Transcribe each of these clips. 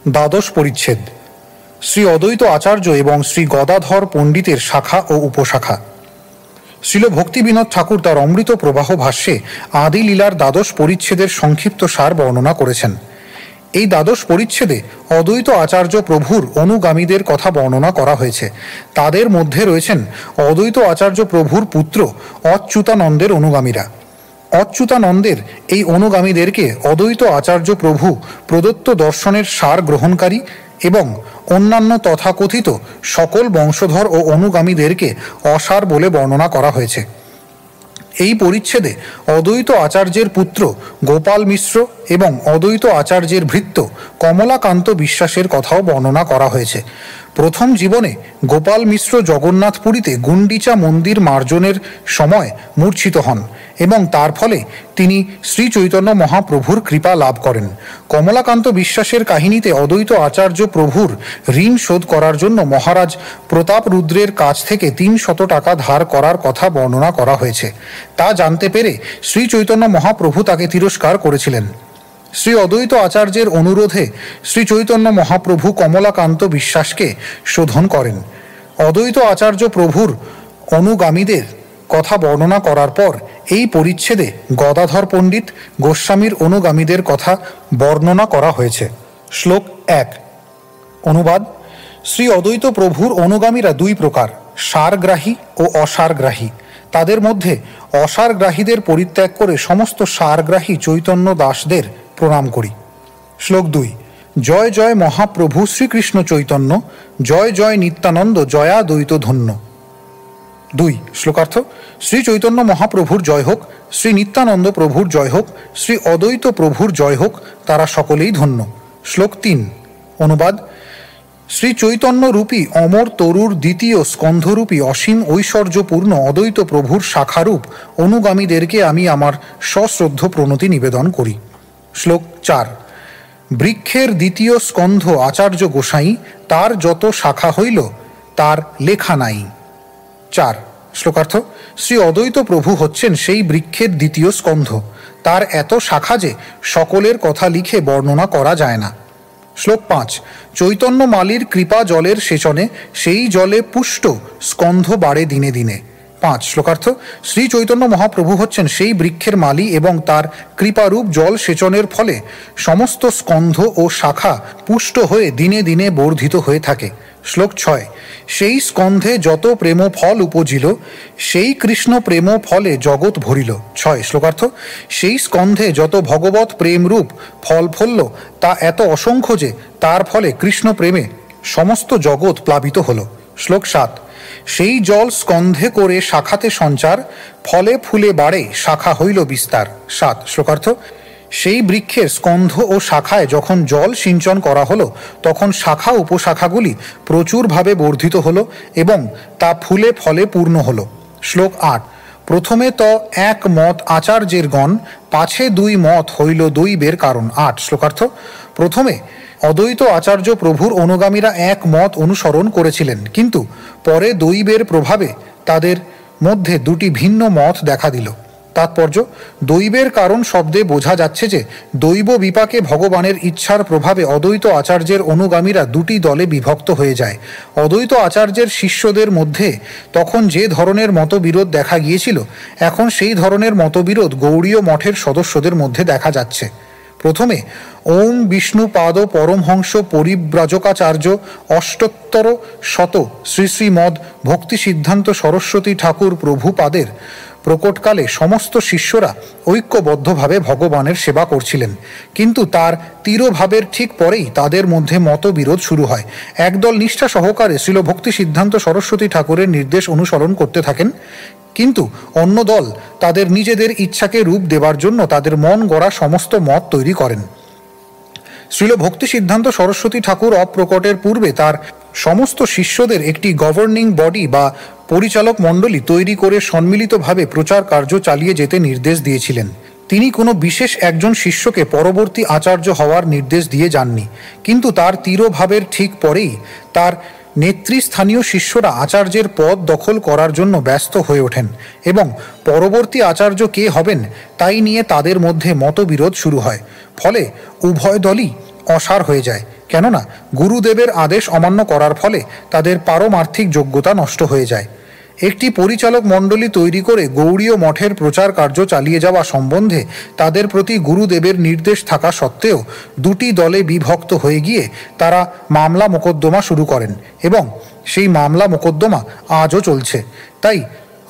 দ্বাদশ পরিচ্ছেদ। শ্রী অদ্বৈত আচার্য এবং শ্রী গদাধর পণ্ডিতের শাখা ও উপশাখা। শ্রীল ভক্তিবিনোদ ঠাকুর তার অমৃত প্রবাহ ভাষ্যে আদি লীলার দ্বাদশ পরিচ্ছেদের সংক্ষিপ্ত সার বর্ণনা করেছেন। এই দ্বাদশ পরিচ্ছেদে অদ্বৈত আচার্য প্রভুর অনুগামীদের কথা বর্ণনা করা হয়েছে। তাদের মধ্যে রয়েছেন অদ্বৈত আচার্য প্রভুর পুত্র অচ্যুতানন্দের অনুগামীরা। অচ্যুতানন্দের এই অনুগামীদেরকে অদ্বৈত আচার্য প্রভু প্রদত্ত দর্শনের সার গ্রহণকারী এবং অন্যান্য তথাকথিত সকল বংশধর ও অনুগামীদেরকে অসার বলে বর্ণনা করা হয়েছে। এই পরিচ্ছেদে অদ্বৈত আচার্যের পুত্র গোপাল মিশ্র এবং অদ্বৈত আচার্যের ভৃত্য কমলাকান্ত বিশ্বাসের কথাও বর্ণনা করা হয়েছে। প্রথম জীবনে গোপাল মিশ্র জগন্নাথপুরীতে গুন্ডিচা মন্দির মার্জনের সময় মূর্ছিত হন এবং তার ফলে তিনি শ্রী চৈতন্য মহাপ্রভুর কৃপা লাভ করেন। কমলাকান্ত বিশ্বাসের কাহিনীতে অদ্বৈত আচার্য প্রভুর ঋণ শোধ করার জন্য মহারাজ প্রতাপ রুদ্রের কাছ থেকে ৩০০ টাকা ধার করার কথা বর্ণনা করা হয়েছে। তা জানতে পেরে শ্রী চৈতন্য মহাপ্রভু তাকে তিরস্কার করেছিলেন। শ্রী অদ্বৈত আচার্যের অনুরোধে শ্রী চৈতন্য মহাপ্রভু কমলাকান্ত বিশ্বাসকে শোধন করেন। অদ্বৈত আচার্য প্রভুর অনুগামীদের কথা বর্ণনা করার পর এই পরিচ্ছেদে গদাধর পণ্ডিত গোস্বামীর অনুগামীদের কথা বর্ণনা করা হয়েছে। শ্লোক ১। অনুবাদ। শ্রী অদ্বৈত প্রভুর অনুগামীরা দুই প্রকার, সারগ্রাহী ও অসারগ্রাহী। তাদের মধ্যে অসারগ্রাহীদের পরিত্যাগ করে সমস্ত সারগ্রাহী চৈতন্য দাসদের প্রণাম করি। শ্লোক ২। জয় জয় মহাপ্রভু শ্রীকৃষ্ণ চৈতন্য, জয় জয় নিত্যানন্দ জয়া দ্বৈত ধন্য। ২। শ্লোকার্থ। শ্রী চৈতন্য মহাপ্রভুর জয় হোক, শ্রী নিত্যানন্দ প্রভুর জয় হোক, শ্রী অদ্বৈত প্রভুর জয় হোক, তারা সকলেই ধন্য। শ্লোক ৩। অনুবাদ। শ্রী চৈতন্য রূপী অমর তরুর দ্বিতীয় স্কন্ধরূপী অসীম ঐশ্বর্যপূর্ণ অদ্বৈত প্রভুর শাখারূপ অনুগামীদেরকে আমি আমার সশ্রদ্ধ প্রণতি নিবেদন করি। শ্লোক ৪। বৃক্ষের দ্বিতীয় স্কন্ধ আচার্য গোসাই, তার যত শাখা হইল তার লেখা নাই। ৪। শ্লোকার্থ। শ্রী অদ্বৈত প্রভু হচ্ছেন সেই বৃক্ষের দ্বিতীয় স্কন্ধ। তার এত শাখা যে সকলের কথা লিখে বর্ণনা করা যায় না। শ্লোক ৫। চৈতন্য মালির কৃপা জলের সেচনে সেই জলে পুষ্ট স্কন্ধ বাড়ে দিনে দিনে। ৫। শ্লোকার্থ। শ্রী চৈতন্য মহাপ্রভু হচ্ছেন সেই বৃক্ষের মালি এবং তার কৃপারূপ জল সেচনের ফলে সমস্ত স্কন্ধ ও শাখা পুষ্ট হয়ে দিনে দিনে বর্ধিত হয়ে থাকে। শ্লোক ৬। সেই স্কন্ধে যত প্রেম ফল উপজিল, সেই কৃষ্ণ প্রেম ফলে জগৎ ভরিল। ৬। শ্লোকার্থ। সেই স্কন্ধে যত ভগবৎ প্রেমরূপ ফল ফলল তা এত অসংখ্য যে তার ফলে কৃষ্ণ প্রেমে সমস্ত জগৎ প্লাবিত হল। শ্লোক ৭। সেই জল স্কন্ধে করে শাখাতে সঞ্চার, ফলে ফুলে বাড়ে শাখা হইল বিস্তার। ৭। শ্লোকার্থ। সেই বৃক্ষের স্কন্ধ ও শাখায় যখন জল সিঞ্চন করা হলো তখন শাখা উপশাখাগুলি প্রচুরভাবে বর্ধিত হলো এবং তা ফুলে ফলে পূর্ণ হলো। শ্লোক ৮। প্রথমে ত এক মত আচার্যের গণ, পাছে দুই মত হইল দৈবের কারণ। ৮। শ্লোকার্থ। প্রথমে অদ্বৈত আচার্য প্রভুর অনুগামীরা এক মত অনুসরণ করেছিলেন, কিন্তু পরে দৈবের প্রভাবে তাদের মধ্যে দুটি ভিন্ন মত দেখা দিল। তাৎপর্য। দৈবের কারণ শব্দে বোঝা যাচ্ছে যে দৈব বিপাকে ভগবানের ইচ্ছার প্রভাবে অদ্বৈত আচার্যের অনুগামীরা দুটি দলে বিভক্ত হয়ে যায়। অদ্বৈত আচার্যের শিষ্যদের মধ্যে তখন যে ধরনের মতবিরোধ দেখা গিয়েছিল, এখন সেই ধরনের মতবিরোধ গৌড়ীয় মঠের সদস্যদের মধ্যে দেখা যাচ্ছে। প্রথমে ওম বিষ্ণুপাদ পরমহংস পরিব্রাজকাচার্য অষ্টোত্তর শত শ্রী শ্রীমদ ভক্তি সিদ্ধান্ত সরস্বতী ঠাকুর প্রভুপাদের প্রকটকালে সমস্ত শিষ্যরা ঐক্যবদ্ধভাবে ভগবানের সেবা করছিলেন, কিন্তু তার তিরোভাবের ঠিক পরেই তাদের মধ্যে মতবিরোধ শুরু হয়। একদল নিষ্ঠা সহকারে শ্রীল ভক্তি সিদ্ধান্ত সরস্বতী ঠাকুরের নির্দেশ অনুসরণ করতে থাকেন, কিন্তু অন্য দল তাদের নিজেদের ইচ্ছাকে রূপ দেবার জন্য তাদের মন গড়া সমস্ত মত তৈরি করেন। শ্রীল ভক্তি সিদ্ধান্ত সরস্বতী ঠাকুর অপ্রকটের পূর্বে তার সমস্ত শিষ্যদের একটি গভর্নিং বডি বা পরিচালক মণ্ডলী তৈরি করে সম্মিলিতভাবে প্রচার কার্য চালিয়ে যেতে নির্দেশ দিয়েছিলেন। তিনি কোনো বিশেষ একজন শিষ্যকে পরবর্তী আচার্য হওয়ার নির্দেশ দিয়ে যাননি, কিন্তু তার তিরোভাবের ঠিক পরেই তার নেতৃস্থানীয় শিষ্যরা আচার্যের পদ দখল করার জন্য ব্যস্ত হয়ে ওঠেন এবং পরবর্তী আচার্য কে হবেন তাই নিয়ে তাদের মধ্যে মতবিরোধ শুরু হয়। ফলে উভয় দলই অসার হয়ে যায় কেননা গুরুদেবের আদেশ অমান্য করার ফলে তাদের পারমার্থিক যোগ্যতা নষ্ট হয়ে যায়। একটি পরিচালক মণ্ডলী তৈরি করে গৌড়ীয় মঠের প্রচার কার্য চালিয়ে যাওয়া সম্বন্ধে তাদের প্রতি গুরুদেবের নির্দেশ থাকা সত্ত্বেও দুটি দলে বিভক্ত হয়ে গিয়ে তারা মামলা মোকদ্দমা শুরু করেন এবং সেই মামলা মোকদ্দমা আজও চলছে। তাই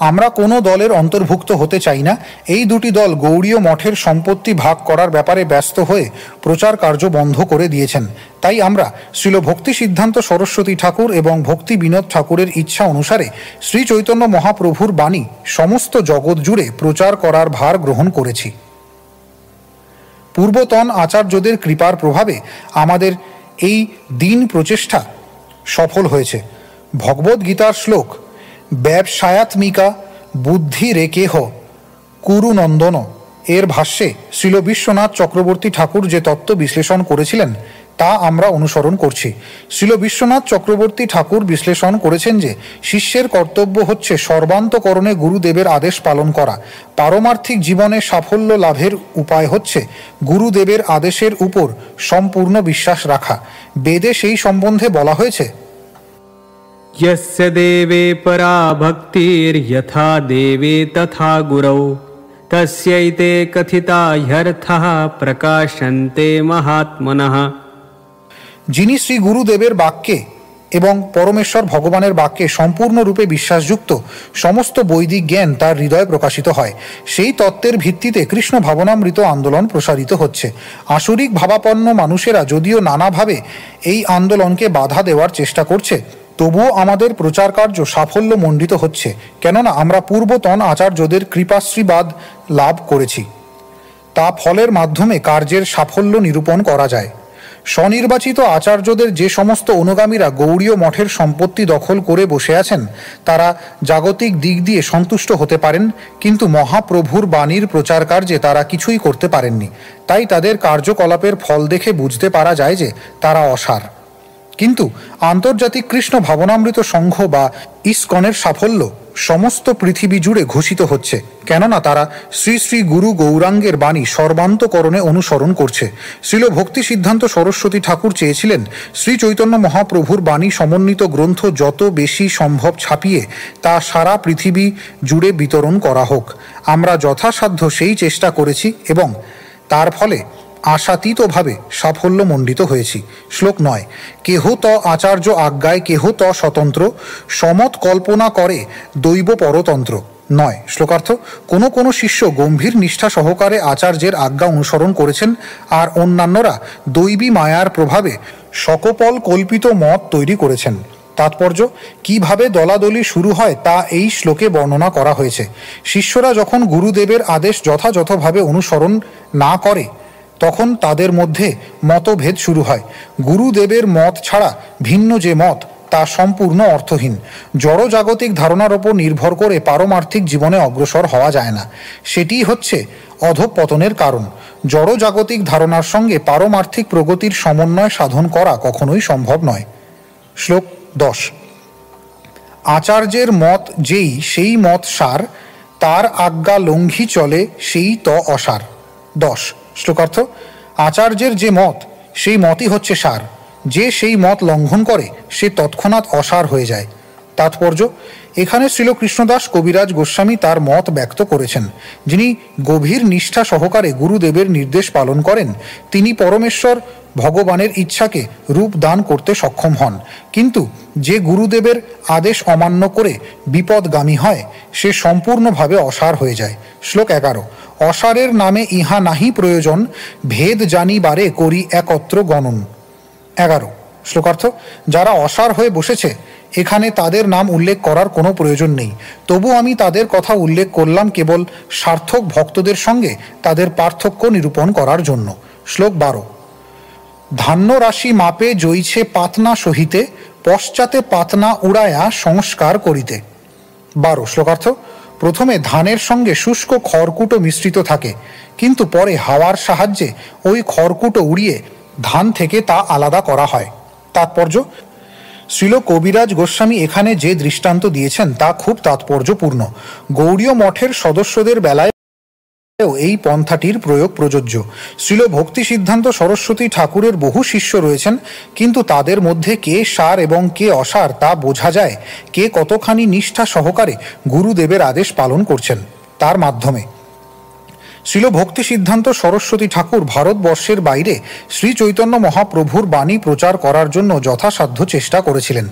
আমরা কোনো দলের অন্তর্ভুক্ত হতে চাই না। এই দুটি দল গৌড়ীয় মঠের সম্পত্তি ভাগ করার ব্যাপারে ব্যস্ত হয়ে প্রচার কার্য বন্ধ করে দিয়েছেন। তাই আমরা শ্রীল ভক্তি সিদ্ধান্ত সরস্বতী ঠাকুর এবং ভক্তি বিনোদ ঠাকুরের ইচ্ছা অনুসারে শ্রী চৈতন্য মহাপ্রভুর বাণী সমস্ত জগৎ জুড়ে প্রচার করার ভার গ্রহণ করেছি। পূর্বতন আচার্যদের কৃপার প্রভাবে আমাদের এই দিন প্রচেষ্টা সফল হয়েছে। ভগবদ্গীতার শ্লোক ব্যবসায়াত্মিকা বুদ্ধি রেকেহ কুরুনন্দন এর ভাষ্যে শ্রীল বিশ্বনাথ চক্রবর্তী ঠাকুর যে তত্ত্ব বিশ্লেষণ করেছিলেন তা আমরা অনুসরণ করছি। শ্রীল বিশ্বনাথ চক্রবর্তী ঠাকুর বিশ্লেষণ করেছেন যে শিষ্যের কর্তব্য হচ্ছে সর্বান্তকরণে গুরুদেবের আদেশ পালন করা। পারমার্থিক জীবনে সাফল্য লাভের উপায় হচ্ছে গুরুদেবের আদেশের উপর সম্পূর্ণ বিশ্বাস রাখা। বেদে সেই সম্বন্ধে বলা হয়েছে, यस्य देवे परा भक्तिर्यथा देवे तथा गुरौ तस्यैते कथिता ह्यर्थः प्रकाशन्ते महात्मनः। যিনি শ্রী গুরুদেবের বাক্যে এবং পরমেশ্বর ভগবানের বাক্যে সম্পূর্ণরূপে বিশ্বাসযুক্ত, সমস্ত বৈদিক জ্ঞান তার হৃদয়ে প্রকাশিত হয়। সেই তত্ত্বের ভিত্তিতে কৃষ্ণ ভাবনামৃত আন্দোলন প্রসারিত হচ্ছে। আসরিক ভাবাপন্ন মানুষেরা যদিও নানাভাবে এই আন্দোলনকে বাধা দেওয়ার চেষ্টা করছে, তবুও আমাদের প্রচার কার্য সাফল্যমণ্ডিত হচ্ছে, কেননা আমরা পূর্বতন আচার্যদের কৃপাশ্রীবাদ লাভ করেছি। তা ফলের মাধ্যমে কার্যের সাফল্য নিরূপণ করা যায়। স্বনির্বাচিত আচার্যদের যে সমস্ত অনুগামীরা গৌড়ীয় মঠের সম্পত্তি দখল করে বসে আছেন তারা জাগতিক দিক দিয়ে সন্তুষ্ট হতে পারেন, কিন্তু মহাপ্রভুর বাণীর প্রচার কার্যে তারা কিছুই করতে পারেননি। তাই তাদের কার্যকলাপের ফল দেখে বুঝতে পারা যায় যে তারা অসার। কিন্তু আন্তর্জাতিক কৃষ্ণ ভাবনামৃত সংঘ বা ইসকনের সাফল্য সমস্ত পৃথিবী জুড়ে ঘোষিত হচ্ছে, কেননা তারা শ্রী শ্রী গুরু গৌরাঙ্গের বাণী সর্বান্তকরণে অনুসরণ করছে। শ্রীল ভক্তি সিদ্ধান্ত সরস্বতী ঠাকুর চেয়েছিলেন শ্রী চৈতন্য মহাপ্রভুর বাণী সমন্বিত গ্রন্থ যত বেশি সম্ভব ছাপিয়ে তা সারা পৃথিবী জুড়ে বিতরণ করা হোক। আমরা যথাসাধ্য সেই চেষ্টা করেছি এবং তার ফলে আশাতীতভাবে সাফল্যমণ্ডিত হয়েছি। শ্লোক ৯, কেহ ত আচার্য আজ্ঞায় কেহ ত স্বতন্ত্র সমত কল্পনা করে দৈব পরতন্ত্র। ৯ শ্লোকার্থ, কোনো কোনো শিষ্য গম্ভীর নিষ্ঠা সহকারে আচার্যের আজ্ঞা অনুসরণ করেছেন, আর অন্যান্যরা দৈবী মায়ার প্রভাবে সকপল কল্পিত মত তৈরি করেছেন। তাৎপর্য, কিভাবে দলাদলি শুরু হয় তা এই শ্লোকে বর্ণনা করা হয়েছে। শিষ্যরা যখন গুরুদেবের আদেশ যথাযথভাবে অনুসরণ না করে তখন তাদের মধ্যে মতভেদ শুরু হয়। গুরুদেবের মত ছাড়া ভিন্ন যে মত তা সম্পূর্ণ অর্থহীন। জড়জাগতিক ধারণার ওপর নির্ভর করে পারমার্থিক জীবনে অগ্রসর হওয়া যায় না। সেটিই হচ্ছে অধঃপতনের কারণ। জড়জাগতিক ধারণার সঙ্গে পারমার্থিক প্রগতির সমন্বয় সাধন করা কখনোই সম্ভব নয়। শ্লোক ১০, আচার্যের মত যেই সেই মত সার, তার আজ্ঞা লঙ্ঘি চলে সেই ত অসার। ১০ শ্লোকার্থ, আচার্যের যে মত সেই মতই হচ্ছে সার, যে সেই মত লঙ্ঘন করে সে তৎক্ষণাৎ অসার হয়ে যায়। তাৎপর্য, এখানে শ্রীল কৃষ্ণদাস কবিরাজ গোস্বামী তার মত ব্যক্ত করেছেন। যিনি গভীর নিষ্ঠা সহকারে গুরুদেবের নির্দেশ পালন করেন তিনি পরমেশ্বর ভগবানের ইচ্ছাকে রূপ দান করতে সক্ষম হন, কিন্তু যে গুরুদেবের আদেশ অমান্য করে বিপদগামী হয় সে সম্পূর্ণভাবে অসার হয়ে যায়। শ্লোক ১১, অসারের নামে ইহা নাহি প্রয়োজন, ভেদ জানিবারে করি একত্র গণন। ১১ শ্লোকার্থ, যারা অসার হয়ে বসেছে এখানে তাদের নাম উল্লেখ করার কোনো প্রয়োজন নেই। তবু আমি তাদের কথা উল্লেখ করলাম কেবল সার্থক ভক্তদের সঙ্গে তাদের পার্থক্য নিরূপণ করার জন্য। শ্লোক ১২, ধান্য রাশি মাপে জইছে পাতনা সহিতে, পশ্চাতে পাতনা উড়ায়া সংস্কার করিতে। ১২ শ্লোকার্থ, প্রথমে ধানের সঙ্গে শুষ্ক খড়কুটো মিশ্রিত থাকে, কিন্তু পরে হাওয়ার সাহায্যে ওই খড়কুটো উড়িয়ে ধান থেকে তা আলাদা করা হয়। তাৎপর্য, শ্রীল কবিরাজ গোস্বামী এখানে যে দৃষ্টান্ত দিয়েছেন তা খুব তাৎপর্যপূর্ণ। গৌড়ীয় মঠের সদস্যদের বেলায় এই পন্থাটির প্রয়োগ প্রযোজ্য। শ্রীল ভক্তি সিদ্ধান্ত সরস্বতী ঠাকুরের বহু শিষ্য রয়েছেন, কিন্তু তাদের মধ্যে কে সার এবং কে অসার তা বোঝা যায় কে কতখানি নিষ্ঠা সহকারে গুরুদেবের আদেশ পালন করছেন তার মাধ্যমে। শ্রীল ভক্তি সিদ্ধান্ত সরস্বতী ঠাকুর ভারতবর্ষের বাইরে শ্রী চৈতন্য মহাপ্রভুর বাণী প্রচার করার জন্য যথাসাধ্য চেষ্টা করেছিলেন।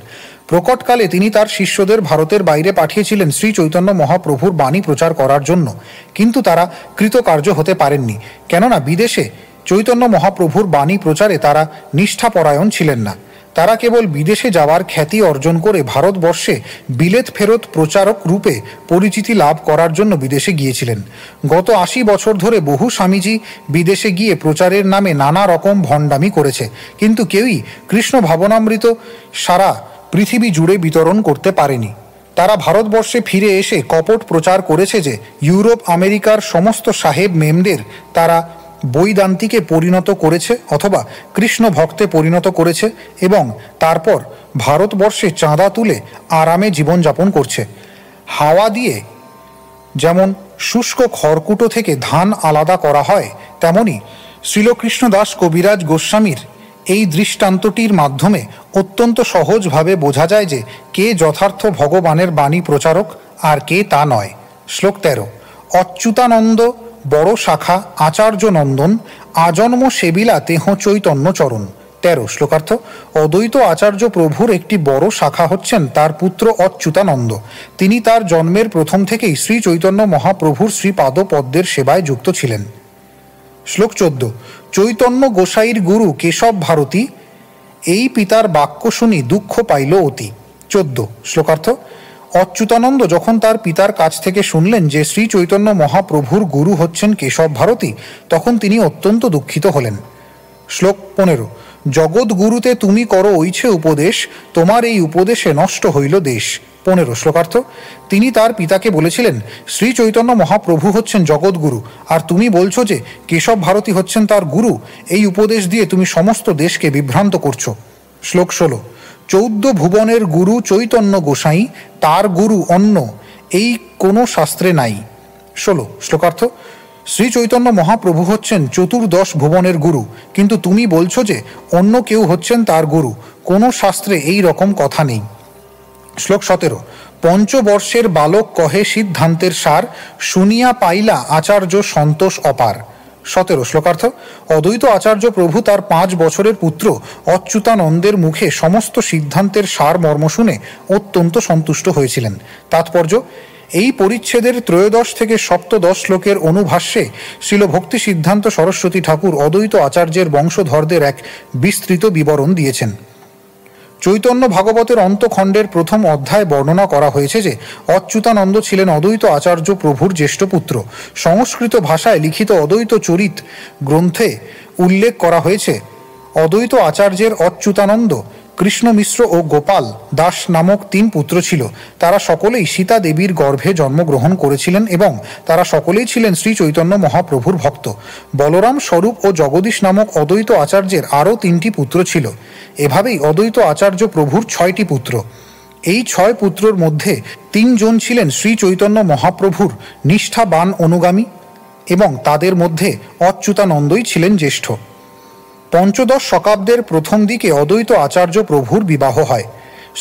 প্রকটকালে তিনি তার শিষ্যদের ভারতের বাইরে পাঠিয়েছিলেন শ্রী চৈতন্য মহাপ্রভুর বাণী প্রচার করার জন্য, কিন্তু তারা কৃতকার্য হতে পারেননি, কেননা বিদেশে চৈতন্য মহাপ্রভুর বাণী প্রচারে তারা নিষ্ঠাপরায়ণ ছিলেন না। তারা কেবল বিদেশে যাওয়ার খ্যাতি অর্জন করে ভারতবর্ষে বিলেত ফেরত প্রচারক রূপে পরিচিতি লাভ করার জন্য বিদেশে গিয়েছিলেন। গত 80 বছর ধরে বহু স্বামীজি বিদেশে গিয়ে প্রচারের নামে নানা রকম ভণ্ডামি করেছে, কিন্তু কেউই কৃষ্ণ ভাবনামৃত সারা পৃথিবী জুড়ে বিতরণ করতে পারেনি। তারা ভারতবর্ষে ফিরে এসে কপট প্রচার করেছে যে ইউরোপ আমেরিকার সমস্ত সাহেব মেমদের তারা বৈদান্তিকে পরিণত করেছে অথবা কৃষ্ণ ভক্তে পরিণত করেছে এবং তারপর ভারতবর্ষে চাঁদা তুলে আরামে জীবনযাপন করছে। হাওয়া দিয়ে যেমন শুষ্ক খড়কুটো থেকে ধান আলাদা করা হয়, তেমনি শ্রীলকৃষ্ণদাস কবিরাজ গোস্বামীর এই দৃষ্টান্তটির মাধ্যমে অত্যন্ত সহজভাবে বোঝা যায় যে কে যথার্থ ভগবানের বাণী প্রচারক আর কে তা নয়। শ্লোক 13। অচ্যুতানন্দ বড় শাখা আচার্য নন্দন, আজন্ম সেবিলা তেহ চৈতন্য চরণ। 13 শ্লোকার্থ। অদ্বৈত আচার্য প্রভুর একটি বড় শাখা হচ্ছেন তার পুত্র অচ্যুতানন্দ। তিনি তার জন্মের প্রথম থেকেই শ্রী চৈতন্য মহাপ্রভুর শ্রীপাদ পদ্মের সেবায় যুক্ত ছিলেন। শ্লোক 14। চৈতন্য গোসাইর গুরু কেশব ভারতী, এই পিতার বাক্য শুনি দুঃখ পাইল অতি। 14 শ্লোকার্থ। অচ্যুতানন্দ যখন তার পিতার কাছ থেকে শুনলেন যে শ্রী চৈতন্য মহাপ্রভুর গুরু হচ্ছেন কেশব ভারতী, তখন তিনি অত্যন্ত দুঃখিত হলেন। শ্লোক 15। জগৎগুরুতে তুমি করো ঐছে উপদেশ, তোমার এই উপদেশে নষ্ট হইল দেশ। 15 শ্লোকার্থ। তিনি তার পিতাকে বলেছিলেন শ্রী চৈতন্য মহাপ্রভু হচ্ছেন জগৎগুরু, আর তুমি বলছো যে কেশব ভারতী হচ্ছেন তার গুরু। এই উপদেশ দিয়ে তুমি সমস্ত দেশকে বিভ্রান্ত করছো। শ্লোক 16। 14 ভুবনের গুরু চৈতন্য গোসাই, তার গুরু অন্য এই কোনো শাস্ত্রে নাই। 16 শ্লোকার্থ। শ্রী চৈতন্য মহাপ্রভু হচ্ছেন 14 ভুবনের গুরু, কিন্তু তুমি বলছো যে অন্য কেউ হচ্ছেন তার গুরু। কোনো শাস্ত্রে এই রকম কথা নেই। শ্লোক 17। পঞ্চবর্ষের বালক কহে সিদ্ধান্তের সার, শুনিয়া পাইলা আচার্য সন্তোষ অপার। 17 শ্লোকার্থ। অদ্বৈত আচার্য প্রভু তার 5 বছরের পুত্র অচ্যুতানন্দের মুখে সমস্ত সিদ্ধান্তের সার মর্ম শুনে অত্যন্ত সন্তুষ্ট হয়েছিলেন। তাৎপর্য, এই পরিচ্ছেদের 13 থেকে 17 শ্লোকের অনুভাষ্যে শ্রীল ভক্তি সিদ্ধান্ত সরস্বতী ঠাকুর অদ্বৈত আচার্যের বংশধরদের এক বিস্তৃত বিবরণ দিয়েছেন। চৈতন্য ভাগবতের অন্তখণ্ডের প্রথম অধ্যায় বর্ণনা করা হয়েছে যে অচ্যুতানন্দ ছিলেন অদ্বৈত আচার্য প্রভুর জ্যেষ্ঠ পুত্র। সংস্কৃত ভাষায় লিখিত অদ্বৈত চরিত গ্রন্থে উল্লেখ করা হয়েছে অদ্বৈত আচার্যের অচ্যুতানন্দ, কৃষ্ণ মিশ্র ও গোপাল দাস নামক 3 পুত্র ছিল। তারা সকলেই সীতা দেবীর গর্ভে জন্মগ্রহণ করেছিলেন এবং তারা সকলেই ছিলেন শ্রী চৈতন্য মহাপ্রভুর ভক্ত। বলরাম, স্বরূপ ও জগদীশ নামক অদ্বৈত আচার্যের আরও 3টি পুত্র ছিল। এভাবেই অদ্বৈত আচার্য প্রভুর 6টি পুত্র। এই 6 পুত্রর মধ্যে 3 জন ছিলেন শ্রী চৈতন্য মহাপ্রভুর নিষ্ঠাবান অনুগামী এবং তাদের মধ্যে অচ্যুতানন্দই ছিলেন জ্যেষ্ঠ। 15 শতাব্দের প্রথম দিকে অদ্বৈত আচার্য প্রভুর বিবাহ হয়।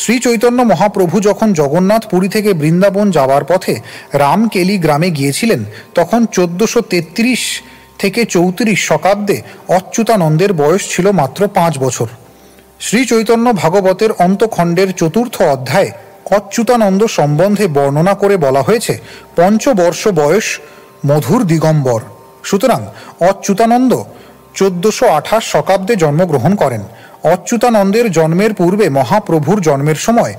শ্রী চৈতন্য মহাপ্রভু যখন জগন্নাথ পুরী থেকে বৃন্দাবন যাওয়ার পথে রামকেলি গ্রামে গিয়েছিলেন, তখন 1433 থেকে 34 শতাব্দে অচ্যুতানন্দের বয়স ছিল মাত্র 5 বছর। শ্রী চৈতন্য ভাগবতের অন্তখণ্ডের 4th অধ্যায়ে অচ্যুতানন্দ সম্বন্ধে বর্ণনা করে বলা হয়েছে 5 বর্ষ বয়স মধুর দিগম্বর। সুতরাং অচ্যুতানন্দ 1428 শতাব্দে জন্মগ্রহণ করেন। অচ্যুতানন্দের জন্মের পূর্বে মহাপ্রভুর জন্মের সময়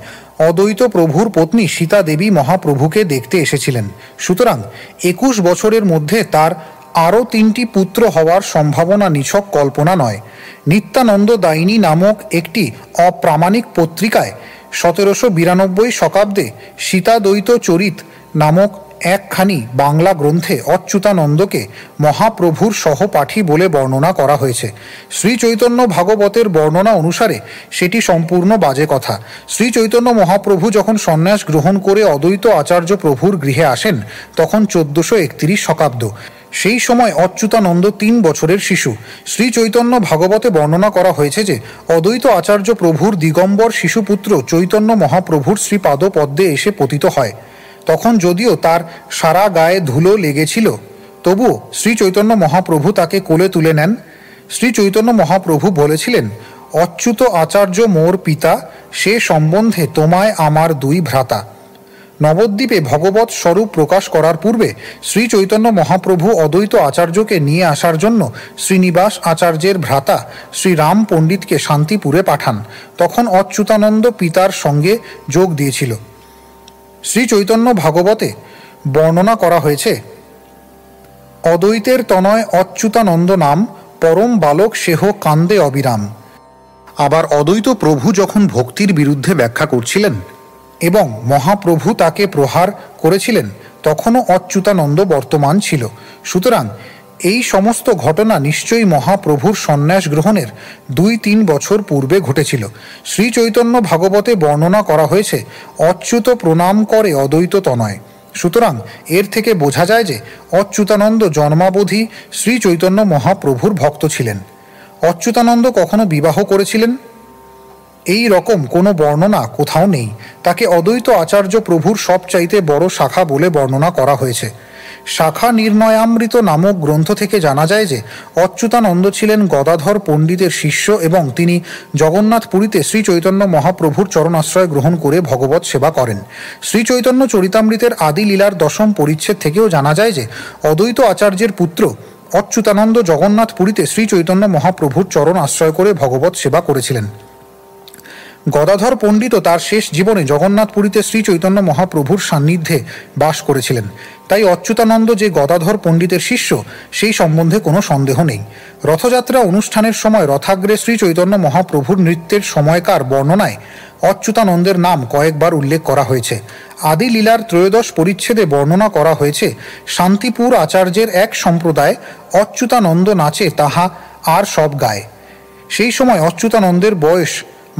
অদ্বৈত প্রভুর পত্নী সীতা দেবী মহাপ্রভুকে দেখতে এসেছিলেন। সুতরাং 21 বছরের মধ্যে তার আরও 3টি পুত্র হওয়ার সম্ভাবনা নিছক কল্পনা নয়। নিত্যানন্দ দায়িনী নামক একটি অপ্রামাণিক পত্রিকায় 1792 শতাব্দে সীতাদ্বৈত চরিত নামক একখানি বাংলা গ্রন্থে অচ্যুতানন্দকে মহাপ্রভুর সহপাঠী বলে বর্ণনা করা হয়েছে। শ্রী চৈতন্য ভাগবতের বর্ণনা অনুসারে সেটি সম্পূর্ণ বাজে কথা। শ্রী চৈতন্য মহাপ্রভু যখন সন্ন্যাস গ্রহণ করে অদ্বৈত আচার্য প্রভুর গৃহে আসেন, তখন 1431 শতাব্দ। সেই সময় অচ্যুতানন্দ 3 বছরের শিশু। শ্রী চৈতন্য ভাগবতে বর্ণনা করা হয়েছে যে অদ্বৈত আচার্য প্রভুর দিগম্বর শিশুপুত্র চৈতন্য মহাপ্রভুর শ্রীপাদ পদ্মে এসে পতিত হয়। তখন যদিও তার সারা গায়ে ধুলো লেগেছিল, তবুও শ্রী চৈতন্য মহাপ্রভু তাকে কোলে তুলে নেন। শ্রী চৈতন্য মহাপ্রভু বলেছিলেন, অচ্যুত আচার্য মোর পিতা, সে সম্বন্ধে তোমায় আমার 2 ভ্রাতা। নবদ্বীপে ভগবৎ স্বরূপ প্রকাশ করার পূর্বে শ্রী চৈতন্য মহাপ্রভু অদ্বৈত আচার্যকে নিয়ে আসার জন্য শ্রীনিবাস আচার্যের ভ্রাতা শ্রী রাম পণ্ডিতকে শান্তিপুরে পাঠান। তখন অচ্যুতানন্দ পিতার সঙ্গে যোগ দিয়েছিল। শ্রী চৈতন্য ভাগবতে বর্ণনা করা হয়েছে, অদ্বৈতের তনয় অচ্যুতানন্দ নাম, পরম বালক সেহ কান্দে অবিরাম। আবার অদ্বৈত প্রভু যখন ভক্তির বিরুদ্ধে ব্যাখ্যা করছিলেন এবং মহাপ্রভু তাকে প্রহার করেছিলেন, তখনও অচ্যুতানন্দ বর্তমান ছিল। সুতরাং এই সমস্ত ঘটনা নিশ্চয়ই মহাপ্রভুর সন্ন্যাস গ্রহণের 2-3 বছর পূর্বে ঘটেছিল। শ্রী চৈতন্য ভাগবতে বর্ণনা করা হয়েছে, অচ্যুত প্রণাম করে অদ্বৈত তনয়। সুতরাং এর থেকে বোঝা যায় যে অচ্যুতানন্দ জন্মাবধি শ্রী চৈতন্য মহাপ্রভুর ভক্ত ছিলেন। অচ্যুতানন্দ কখনো বিবাহ করেছিলেন এই রকম কোনো বর্ণনা কোথাও নেই। তাকে অদ্বৈত আচার্য প্রভুর সবচাইতে বড় শাখা বলে বর্ণনা করা হয়েছে। শাখা নির্ণয়ামৃত নামক গ্রন্থ থেকে জানা যায় যে অচ্যুতানন্দ ছিলেন গদাধর পণ্ডিতের শিষ্য এবং তিনি জগন্নাথপুরীতে শ্রী চৈতন্য মহাপ্রভুর চরণাশ্রয় গ্রহণ করে ভগবৎ সেবা করেন। শ্রী চৈতন্য চরিতামৃতের আদি লীলার 10ম পরিচ্ছেদ থেকেও জানা যায় যে অদ্বৈত আচার্যের পুত্র অচ্যুতানন্দ জগন্নাথপুরীতে শ্রী চৈতন্য মহাপ্রভুর চরণ আশ্রয় করে ভগবৎ সেবা করেছিলেন। গদাধর পণ্ডিতও তার শেষ জীবনে জগন্নাথপুরীতে শ্রী চৈতন্য মহাপ্রভুর সান্নিধ্যে বাস করেছিলেন। তাই অচ্যুতানন্দ যে গদাধর পণ্ডিতের শিষ্য সেই সম্বন্ধে কোনো সন্দেহ নেই। রথযাত্রা অনুষ্ঠানের সময় রথাগ্রে শ্রী চৈতন্য মহাপ্রভুর নৃত্যের সময়কার বর্ণনায় অচ্যুতানন্দের নাম কয়েকবার উল্লেখ করা হয়েছে। আদি লীলার 13 পরিচ্ছেদে বর্ণনা করা হয়েছে, শান্তিপুর আচার্যের এক সম্প্রদায় অচ্যুতানন্দ নাচে তাহা আর সব গায়ে। সেই সময় অচ্যুতানন্দের বয়স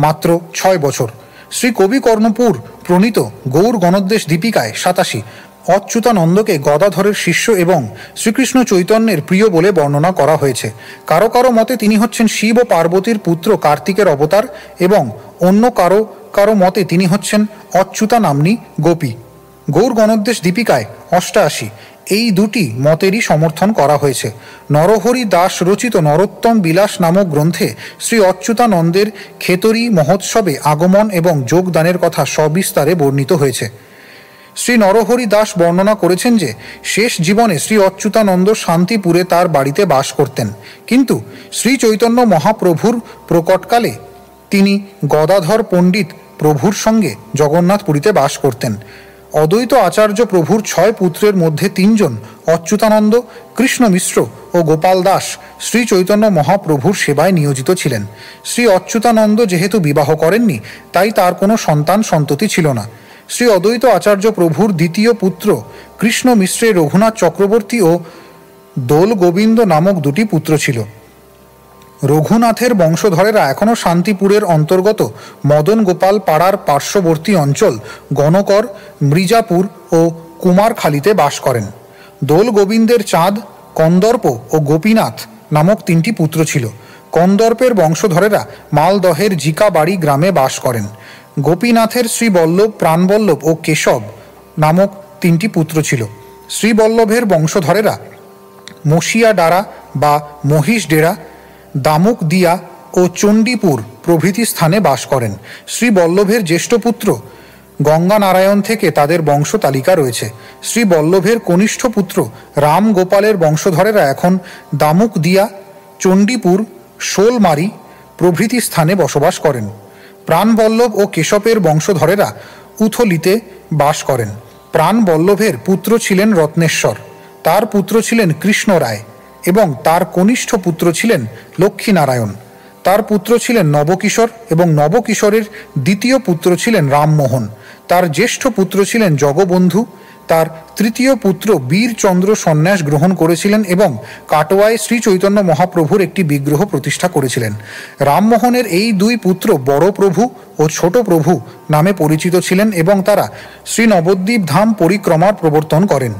মাত্র 6 বছর। শ্রী কবি কর্ণপুর প্রণীত গৌর গণোদ্দেশ দীপিকায় 87 অচ্যুতানন্দকে গদাধরের শিষ্য এবং শ্রীকৃষ্ণ চৈতন্যের প্রিয় বলে বর্ণনা করা হয়েছে। কারো কারো মতে তিনি হচ্ছেন শিব ও পার্বতীর পুত্র কার্তিকের অবতার এবং অন্য কারো কারো মতে তিনি হচ্ছেন অচ্যুতা নাম্নী গোপী। গৌর গণোদ্দেশ দীপিকায় 88 এই দুটি মতেরই সমর্থন করা হয়েছে। নরহরি দাস রচিত নরোত্তম বিলাস নামক গ্রন্থে শ্রী অচ্যুতানন্দের খেতরি মহোৎসবে আগমন এবং যোগদানের কথা সবিস্তারে বর্ণিত হয়েছে। শ্রী নরহরি দাস বর্ণনা করেছেন যে শেষ জীবনে শ্রী অচ্যুতানন্দ শান্তিপুরে তার বাড়িতে বাস করতেন, কিন্তু শ্রী চৈতন্য মহাপ্রভুর প্রকটকালে তিনি গদাধর পণ্ডিত প্রভুর সঙ্গে জগন্নাথপুরীতে বাস করতেন। অদ্বৈত আচার্য প্রভুর 6 পুত্রের মধ্যে 3 জন অচ্যুতানন্দ, কৃষ্ণ মিশ্র ও গোপাল দাস শ্রী চৈতন্য মহাপ্রভুর সেবায় নিয়োজিত ছিলেন। শ্রী অচ্যুতানন্দ যেহেতু বিবাহ করেননি, তাই তার কোনো সন্তান সন্ততি ছিল না। শ্রী অদ্বৈত আচার্য প্রভুর দ্বিতীয় পুত্র কৃষ্ণ মিশ্রের রঘুনাথ চক্রবর্তী ও দোল গোবিন্দ নামক 2টি পুত্র ছিল। রঘুনাথের বংশধরেরা এখনও শান্তিপুরের অন্তর্গত মদন গোপাল পাড়ার পার্শ্ববর্তী অঞ্চল গণকর, মৃজাপুর ও কুমারখালীতে বাস করেন। দোল গোবিন্দের চাঁদ, কন্দর্প ও গোপীনাথ নামক 3টি পুত্র ছিল। কন্দর্পের বংশধরেরা মালদহের জিকাবাড়ি গ্রামে বাস করেন। গোপীনাথের শ্রীবল্লভ, প্রাণবল্লভ ও কেশব নামক 3টি পুত্র ছিল। শ্রীবল্লভের বংশধরেরা মশিয়াডারা বা মহিষডেরা, দামুক দিয়া ও চণ্ডীপুর প্রভৃতি স্থানে বাস করেন। শ্রীবল্লভের জ্যেষ্ঠ পুত্র গঙ্গানারায়ণ থেকে তাদের বংশ তালিকা রয়েছে। শ্রীবল্লভের কনিষ্ঠ পুত্র রাম গোপালের বংশধরেরা এখন দামুক দিয়া, চণ্ডীপুর, শোলমারি প্রভৃতি স্থানে বসবাস করেন। প্রাণবল্লভ ও কেশবের বংশধরেরা উথলিতে বাস করেন। প্রাণবল্লভের পুত্র ছিলেন রত্নেশ্বর, তার পুত্র ছিলেন কৃষ্ণ রায় এবং তার কনিষ্ঠ পুত্র ছিলেন লক্ষ্মীনারায়ণ। তার পুত্র ছিলেন নবকিশোর এবং নবকিশোরের দ্বিতীয় পুত্র ছিলেন রামমোহন। তার জ্যেষ্ঠ পুত্র ছিলেন জগবন্ধু। তার তৃতীয় পুত্র বীরচন্দ্র সন্ন্যাস গ্রহণ করেছিলেন এবং কাটোয়ায় শ্রী চৈতন্য মহাপ্রভুর একটি বিগ্রহ প্রতিষ্ঠা করেছিলেন। রামমোহনের এই 2 পুত্র বড় প্রভু ও ছোট প্রভু নামে পরিচিত ছিলেন এবং তারা শ্রী নবদ্বীপ ধাম পরিক্রমার প্রবর্তন করেন।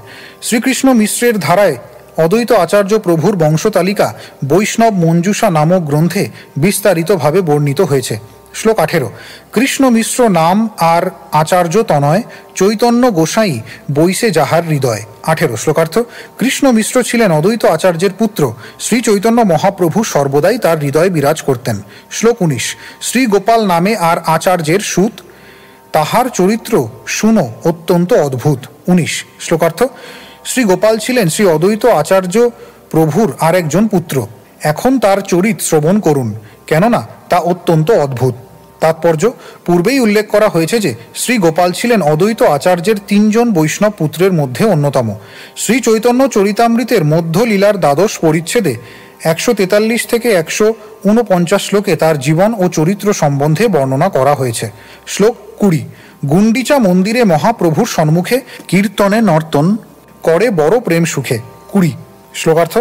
শ্রীকৃষ্ণ মিশ্রের ধারায় অদ্বৈত আচার্য প্রভুর বংশতালিকা বৈষ্ণব মঞ্জুষা নামক গ্রন্থে বিস্তারিতভাবে বর্ণিত হয়েছে। শ্লোক 18। কৃষ্ণ মিশ্র নাম আর আচার্য তনয়, চৈতন্য গোসাই বৈশে যাহার হৃদয়। 18 শ্লোকার্থ। কৃষ্ণ মিশ্র ছিলেন অদ্বৈত আচার্যের পুত্র। শ্রী চৈতন্য মহাপ্রভু সর্বদাই তার হৃদয়ে বিরাজ করতেন। শ্লোক 19। শ্রী গোপাল নামে আর আচার্যের সুত, তাহার চরিত্র শুনো অত্যন্ত অদ্ভুত। 19 শ্লোকার্থ। শ্রী গোপাল ছিলেন শ্রী অদ্বৈত আচার্য প্রভুর আর একজন পুত্র। এখন তার চরিত শ্রবণ করুন, কেননা তা অত্যন্ত অদ্ভুত। তাৎপর্য, পূর্বেই উল্লেখ করা হয়েছে যে শ্রী গোপাল ছিলেন অদ্বৈত আচার্যের 3 জন বৈষ্ণব পুত্রের মধ্যে অন্যতম। শ্রী চৈতন্য চরিতামৃতের মধ্যলীলার দ্বাদশ পরিচ্ছেদে 143 থেকে 149 শ্লোকে তার জীবন ও চরিত্র সম্বন্ধে বর্ণনা করা হয়েছে। শ্লোক 20। গুন্ডিচা মন্দিরে মহাপ্রভুর সম্মুখে কীর্তনে নর্তন করে বড় প্রেম সুখে। 20 শ্লোকার্থ।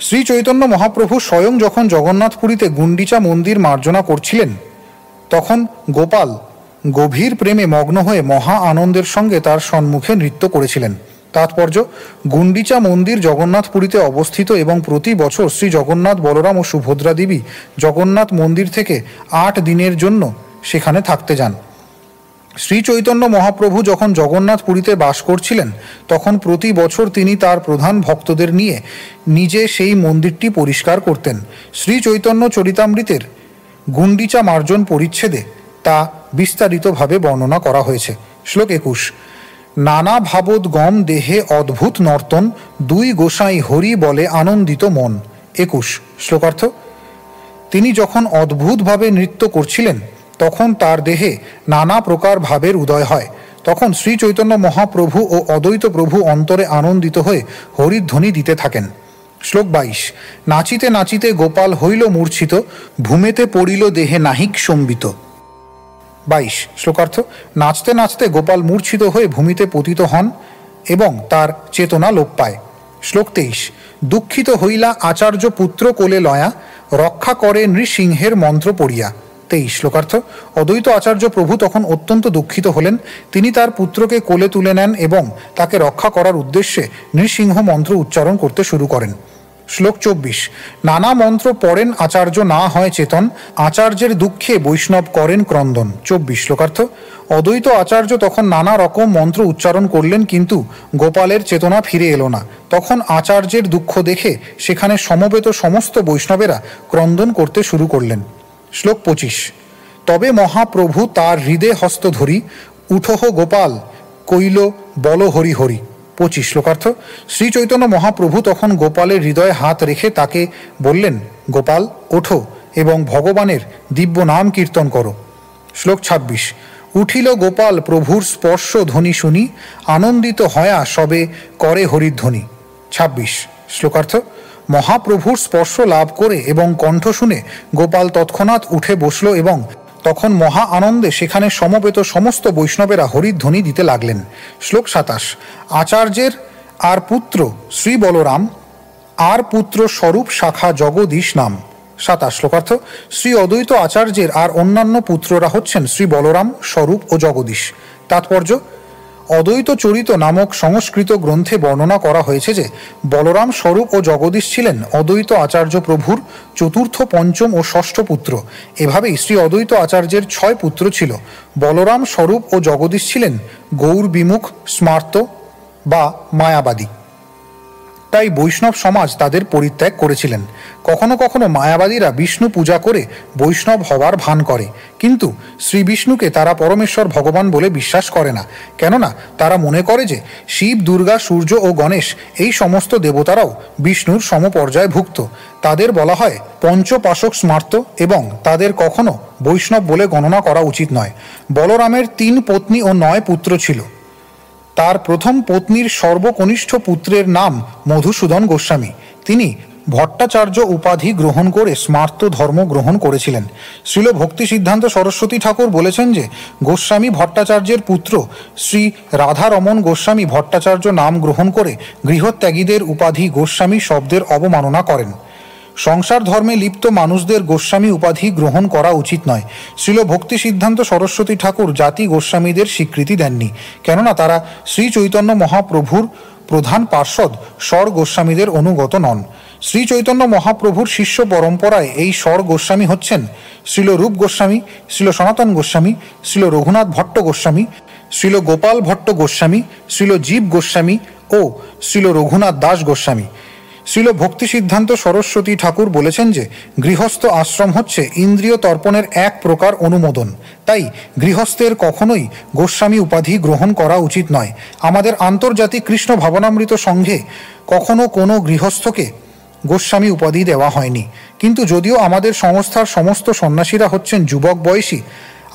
শ্রী চৈতন্য মহাপ্রভু স্বয়ং যখন জগন্নাথপুরীতে গুন্ডিচা মন্দির মার্জনা করছিলেন, তখন গোপাল গভীর প্রেমে মগ্ন হয়ে মহা আনন্দের সঙ্গে তার সম্মুখে নৃত্য করেছিলেন। তাৎপর্য, গুন্ডিচা মন্দির জগন্নাথপুরীতে অবস্থিত এবং প্রতি বছর শ্রী জগন্নাথ, বলরাম ও সুভদ্রা দেবী জগন্নাথ মন্দির থেকে 8 দিনের জন্য সেখানে থাকতে যান। শ্রী চৈতন্য মহাপ্রভু যখন জগন্নাথপুরীতে বাস করছিলেন, তখন প্রতি বছর তিনি তার প্রধান ভক্তদের নিয়ে নিজে সেই মন্দিরটি পরিষ্কার করতেন। শ্রী চৈতন্য চরিতামৃতের গুন্ডিচা মার্জন পরিচ্ছেদে তা বিস্তারিতভাবে বর্ণনা করা হয়েছে। শ্লোক 21। নানা ভাবোদ্গম দেহে অদ্ভুত নর্তন, 2 গোসাই হরি বলে আনন্দিত মন। 21 শ্লোকার্থ। তিনি যখন অদ্ভুতভাবে নৃত্য করছিলেন, তখন তার দেহে নানা প্রকার ভাবের উদয় হয়। তখন শ্রী চৈতন্য মহাপ্রভু ও অদ্বৈত প্রভু অন্তরে আনন্দিত হয়ে হরিধ্বনি দিতে থাকেন। শ্লোক 22। নাচিতে নাচিতে গোপাল হইল মূর্ছিত, ভূমেতে পড়িল দেহে নাহিক সম্বিত। 22 শ্লোকার্থ। নাচতে নাচতে গোপাল মূর্ছিত হয়ে ভূমিতে পতিত হন এবং তার চেতনা লোপ পায়। শ্লোক 23। দুঃখিত হইলা আচার্য পুত্র কোলে লয়া, রক্ষা করে নৃসিংহের মন্ত্র পড়িয়া। 23 শ্লোকার্থ। অদ্বৈত আচার্য প্রভু তখন অত্যন্ত দুঃখিত হলেন। তিনি তার পুত্রকে কোলে তুলে নেন এবং তাকে রক্ষা করার উদ্দেশ্যে নৃসিংহ মন্ত্র উচ্চারণ করতে শুরু করেন। শ্লোক 24। নানা মন্ত্র পড়েন আচার্য না হয় চেতন, আচার্যের দুঃখে বৈষ্ণব করেন ক্রন্দন। 24 শ্লোকার্থ। অদ্বৈত আচার্য তখন নানা রকম মন্ত্র উচ্চারণ করলেন, কিন্তু গোপালের চেতনা ফিরে এলো না। তখন আচার্যের দুঃখ দেখে সেখানে সমবেত সমস্ত বৈষ্ণবেরা ক্রন্দন করতে শুরু করলেন। শ্লোক 25। তবে মহাপ্রভু তার হৃদে হস্ত ধরি, উঠোহ গোপাল কইল বল হরি হরি। 25 শ্লোকার্থ। শ্রী চৈতন্য মহাপ্রভু তখন গোপালের হৃদয়ে হাত রেখে তাকে বললেন, গোপাল ওঠো এবং ভগবানের দিব্য নাম কীর্তন করো। শ্লোক 26। উঠিল গোপাল প্রভুর স্পর্শ ধ্বনি শুনি, আনন্দিত হয়া সবে করে হরিধ্বনি। 26 শ্লোকার্থ। মহাপ্রভুর স্পর্শ লাভ করে এবং কণ্ঠ শুনে গোপাল তৎক্ষণাৎ উঠে বসল এবং তখন মহা আনন্দে সেখানে সমবেত সমস্ত বৈষ্ণবেরা হরিধ্বনি দিতে লাগলেন। শ্লোক 27। আচার্যের আর পুত্র শ্রী বলরাম, আর পুত্র স্বরূপ শাখা জগদীশ নাম। 27 শ্লোকার্থ। শ্রী অদ্বৈত আচার্যের আর অন্যান্য পুত্ররা হচ্ছেন শ্রী বলরাম, স্বরূপ ও জগদীশ। তাৎপর্য, অদ্বৈত চরিত নামক সংস্কৃত গ্রন্থে বর্ণনা করা হয়েছে যে বলরাম, স্বরূপ ও জগদীশ ছিলেন অদ্বৈত আচার্য প্রভুর চতুর্থ, পঞ্চম ও ষষ্ঠ পুত্র। এভাবেই শ্রী অদ্বৈত আচার্যের 6 পুত্র ছিল। বলরাম, স্বরূপ ও জগদীশ ছিলেন গৌর বিমুখ, স্মার্ত বা মায়াবাদী। তাই বৈষ্ণব সমাজ তাদের পরিত্যাগ করেছিলেন। কখনো কখনো মায়াবাদীরা বিষ্ণু পূজা করে বৈষ্ণব হওয়ার ভান করে, কিন্তু শ্রী বিষ্ণুকে তারা পরমেশ্বর ভগবান বলে বিশ্বাস করে না। কেননা তারা মনে করে যে শিব, দুর্গা, সূর্য ও গণেশ এই সমস্ত দেবতারাও বিষ্ণুর সমপর্যায়ভুক্ত। তাদের বলা হয় পঞ্চপাশক স্মার্ত এবং তাদের কখনো বৈষ্ণব বলে গণনা করা উচিত নয়। বলরামের 3 পত্নী ও 9 পুত্র ছিল। তার প্রথম পত্নীর সর্বকনিষ্ঠ পুত্রের নাম মধুসূদন গোস্বামী। তিনি ভট্টাচার্য উপাধি গ্রহণ করে স্মার্ত ধর্ম গ্রহণ করেছিলেন। শ্রীল ভক্তি সিদ্ধান্ত সরস্বতী ঠাকুর বলেছেন যে গোস্বামী ভট্টাচার্যের পুত্র শ্রী রাধারমণ গোস্বামী ভট্টাচার্য নাম গ্রহণ করে গৃহত্যাগীদের উপাধি গোস্বামী শব্দের অবমাননা করেন। সংসার ধর্মে লিপ্ত মানুষদের গোস্বামী উপাধি গ্রহণ করা উচিত নয়। শ্রীল ভক্তি সিদ্ধান্ত সরস্বতী ঠাকুর জাতি গোস্বামীদের স্বীকৃতি দেননি, কেননা তারা শ্রী চৈতন্য মহাপ্রভুর প্রধান পার্ষদ স্বর গোস্বামীদের অনুগত নন। শ্রী চৈতন্য মহাপ্রভুর শিষ্য পরম্পরায় এই স্বর গোস্বামী হচ্ছেন শ্রীল রূপ গোস্বামী, শ্রীল সনাতন গোস্বামী, শ্রীল রঘুনাথ ভট্ট গোস্বামী, শ্রীল গোপাল ভট্ট গোস্বামী, শ্রীল জীব গোস্বামী ও শ্রীল রঘুনাথ দাস গোস্বামী। শ্রীল ভক্তি সিদ্ধান্ত সরস্বতী ঠাকুর বলেছেন যে গৃহস্থ আশ্রম হচ্ছে ইন্দ্রিয় তর্পণের এক প্রকার অনুমোদন, তাই গৃহস্থের কখনোই গোস্বামী উপাধি গ্রহণ করা উচিত নয়। আমাদের আন্তর্জাতিক কৃষ্ণ ভাবনামৃত সংঘে কখনো কোনো গৃহস্থকে গোস্বামী উপাধি দেওয়া হয়নি, কিন্তু যদিও আমাদের সংস্থার সমস্ত সন্ন্যাসীরা হচ্ছেন যুবক বয়সী,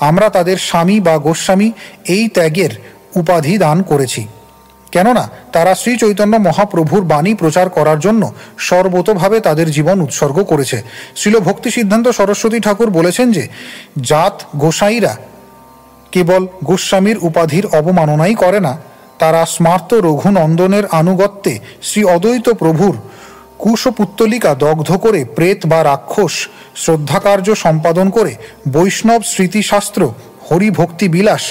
আমরা তাদের স্বামী বা গোস্বামী এই ত্যাগের উপাধি দান করেছি, কেননা তারা শ্রী চৈতন্য মহাপ্রভুর বাণী প্রচার করার জন্য সর্বতোভাবে তাদের জীবন উৎসর্গ করেছে। শ্রীল ভক্তি সিদ্ধান্ত সরস্বতী ঠাকুর বলেছেন যে জাত গোসাইরা কেবল গোস্বামীর উপাধির অবমাননাই করে না, তারা স্মার্ত রঘুনন্দনের আনুগত্যে শ্রী অদ্বৈত প্রভুর কুশপুত্তলিকা দগ্ধ করে প্রেত বা রাক্ষস শ্রদ্ধাকার্য সম্পাদন করে বৈষ্ণব স্মৃতিশাস্ত্র হরিভক্তি বিলাস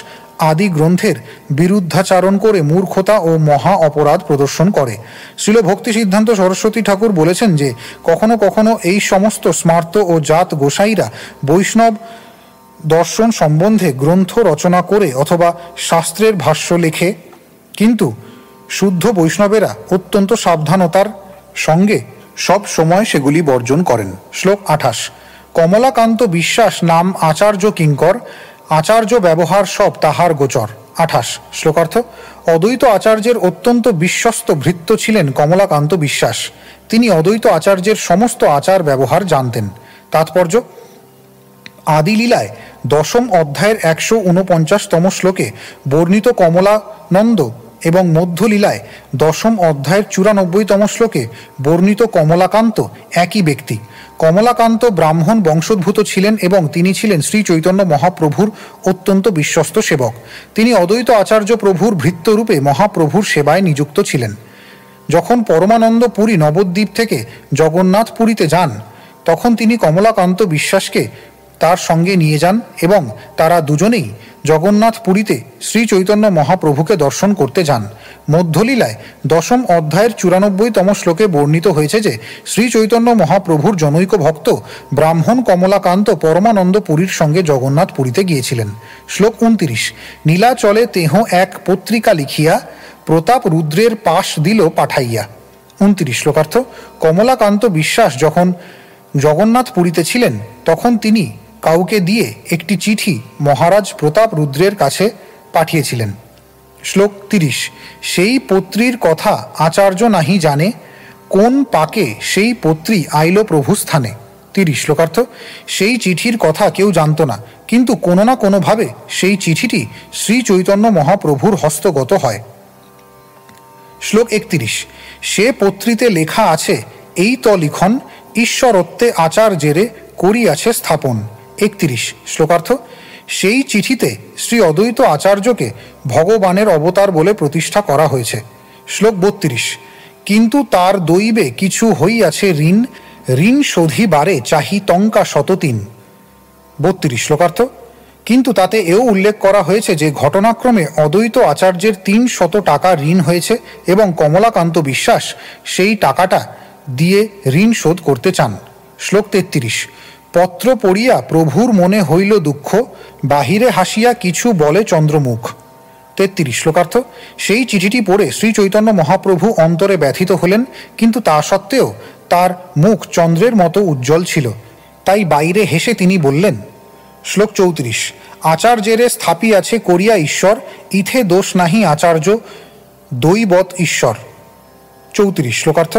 আদি গ্রন্থের বিরুদ্ধাচারণ করে মূর্খতা ও মহা অপরাধ প্রদর্শন করে। শ্রীল ভক্তি সিদ্ধান্ত সরস্বতী ঠাকুর বলেছেন যে কখনো কখনো এই সমস্ত স্মার্ত ও জাত গোসাইরা বৈষ্ণব দর্শন সম্বন্ধে গ্রন্থ রচনা করে অথবা শাস্ত্রের ভাষ্য লেখে, কিন্তু শুদ্ধ বৈষ্ণবেরা অত্যন্ত সাবধানতার সঙ্গে সব সময় সেগুলি বর্জন করেন। শ্লোক 28। কমলাকান্ত বিশ্বাস নাম আচার্য কিঙ্কর, আচার্য ব্যবহার সব তাহার গোচর। 28 শ্লোকার্থ। অদ্বৈত আচার্যের অত্যন্ত বিশ্বস্ত ভৃত্য ছিলেন কমলাকান্ত বিশ্বাস। তিনি অদ্বৈত আচার্যের সমস্ত আচার ব্যবহার জানতেন। তাৎপর্য: আদিলীলায় 10ম অধ্যায়ের 149তম শ্লোকে বর্ণিত কমলানন্দ এবং মধ্যলীলায় 10ম অধ্যায়ের 94তম শ্লোকে বর্ণিত কমলাকান্ত একই ব্যক্তি। কমলাকান্ত ব্রাহ্মণ বংশোদ্ভূত ছিলেন এবং তিনি ছিলেন শ্রী চৈতন্য মহাপ্রভুর অত্যন্ত বিশ্বস্ত সেবক। তিনি অদ্বৈত আচার্য প্রভুর ভৃত্যরূপে মহাপ্রভুর সেবায় নিযুক্ত ছিলেন। যখন পরমানন্দ পুরী নবদ্বীপ থেকে জগন্নাথ পুরীতে যান, তখন তিনি কমলাকান্ত বিশ্বাসকে তার সঙ্গে নিয়ে যান এবং তারা দুজনেই জগন্নাথ পুরীতে শ্রী চৈতন্য মহাপ্রভুকে দর্শন করতে যান। মধ্যলীলায় 10ম অধ্যায়ের 94তম শ্লোকে বর্ণিত হয়েছে যে শ্রী চৈতন্য মহাপ্রভুর জনৈক ভক্ত ব্রাহ্মণ কমলাকান্ত পরমানন্দ পুরীর সঙ্গে জগন্নাথ পুরীতে গিয়েছিলেন। শ্লোক 29। নীলাচলে তেহ এক পত্রিকা লিখিয়া প্রতাপ রুদ্রের পাশ দিল পাঠাইয়া। 29 শ্লোকার্থ। কমলাকান্ত বিশ্বাস যখন জগন্নাথ পুরীতে ছিলেন, তখন তিনি কাউকে দিয়ে একটি চিঠি মহারাজ প্রতাপ রুদ্রের কাছে পাঠিয়েছিলেন। শ্লোক 30। সেই পত্রীর কথা আচার্য নাহি জানে, কোন পাকে সেই পত্রী আইল প্রভু স্থানে। 30 শ্লোকার্থ। সেই চিঠির কথা কেউ জানত না, কিন্তু কোনো না কোনোভাবে সেই চিঠিটি শ্রী চৈতন্য মহাপ্রভুর হস্তগত হয়। শ্লোক 31। সে পত্রীতে লেখা আছে, এই ত লিখন ঈশ্বরত্বে আচার্যেরে করিয়াছে স্থাপন। 31 শ্লোকার্থ। সেই চিঠিতে শ্রী অদ্বৈত আচার্যকে ভগবানের অবতার বলে প্রতিষ্ঠা করা হয়েছে। শ্লোক 32। কিন্তু তার দৈবে কিছু হইয়াছে ঋণ, ঋণ শোধিবারে চাহি টঙ্কা 103। 32 শ্লোকার্থ। কিন্তু তাতে এও উল্লেখ করা হয়েছে যে ঘটনাক্রমে অদ্বৈত আচার্যের 300 টাকা ঋণ হয়েছে এবং কমলাকান্ত বিশ্বাস সেই টাকাটা দিয়ে ঋণ শোধ করতে চান। শ্লোক 33। পত্র পড়িয়া প্রভুর মনে হইল দুঃখ, বাহিরে হাসিয়া কিছু বলে চন্দ্রমুখ। 33 শ্লোকার্থ। সেই চিঠিটি পড়ে শ্রী চৈতন্য মহাপ্রভু অন্তরে ব্যথিত হলেন, কিন্তু তা সত্ত্বেও তার মুখ চন্দ্রের মতো উজ্জ্বল ছিল, তাই বাইরে হেসে তিনি বললেন। শ্লোক 34। আচার্যেরে স্থাপিয়াছে করিয়া ঈশ্বর, ইথে দোষ নাহি আচার্য দৈবত ঈশ্বর। 34 শ্লোকার্থ।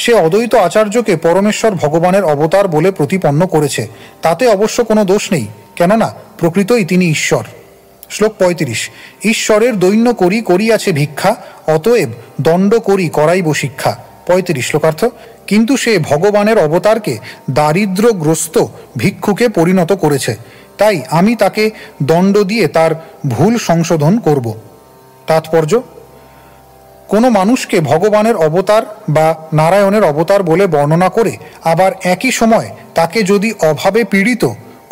সে অদ্বৈত আচার্যকে পরমেশ্বর ভগবানের অবতার বলে প্রতিপন্ন করেছে, তাতে অবশ্য কোনো দোষ নেই, কেননা প্রকৃতই তিনি ঈশ্বর। শ্লোক 35। ঈশ্বরের দৈন্য করি করিয়াছে ভিক্ষা, অতএব দণ্ড করি করাইব শিক্ষা। 35 শ্লোকার্থ। কিন্তু সে ভগবানের অবতারকে দারিদ্র্যগ্রস্ত ভিক্ষুকে পরিণত করেছে, তাই আমি তাকে দণ্ড দিয়ে তার ভুল সংশোধন করব। তাৎপর্য: কোনো মানুষকে ভগবানের অবতার বা নারায়ণের অবতার বলে বর্ণনা করে আবার একই সময় তাকে যদি অভাবে পীড়িত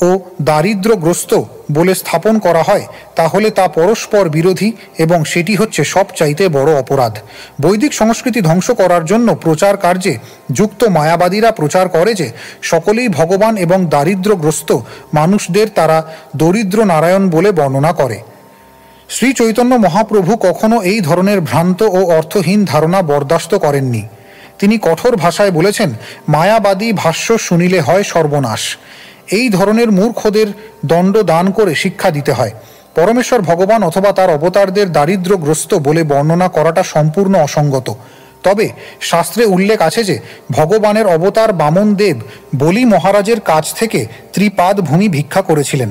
ও দারিদ্র্যগ্রস্ত বলে স্থাপন করা হয় তাহলে তা পরস্পর বিরোধী এবং সেটি হচ্ছে সবচাইতে বড় অপরাধ। বৈদিক সংস্কৃতি ধ্বংস করার জন্য প্রচার কার্যে যুক্ত মায়াবাদীরা প্রচার করে যে সকলেই ভগবান এবং দারিদ্র্যগ্রস্ত মানুষদের তারা দরিদ্র নারায়ণ বলে বর্ণনা করে। শ্রী চৈতন্য মহাপ্রভু কখনো এই ধরনের ভ্রান্ত ও অর্থহীন ধারণা বরদাস্ত করেননি। তিনি কঠোর ভাষায় বলেছেন, মায়াবাদী ভাষ্য শুনিলে হয় সর্বনাশ। এই ধরনের মূর্খদের দণ্ড দান করে শিক্ষা দিতে হয়। পরমেশ্বর ভগবান অথবা তার অবতারদের দারিদ্র্যগ্রস্ত বলে বর্ণনা করাটা সম্পূর্ণ অসঙ্গত। তবে শাস্ত্রে উল্লেখ আছে যে ভগবানের অবতার বামন দেব বলি মহারাজের কাছ থেকে ত্রিপাদ ভূমি ভিক্ষা করেছিলেন।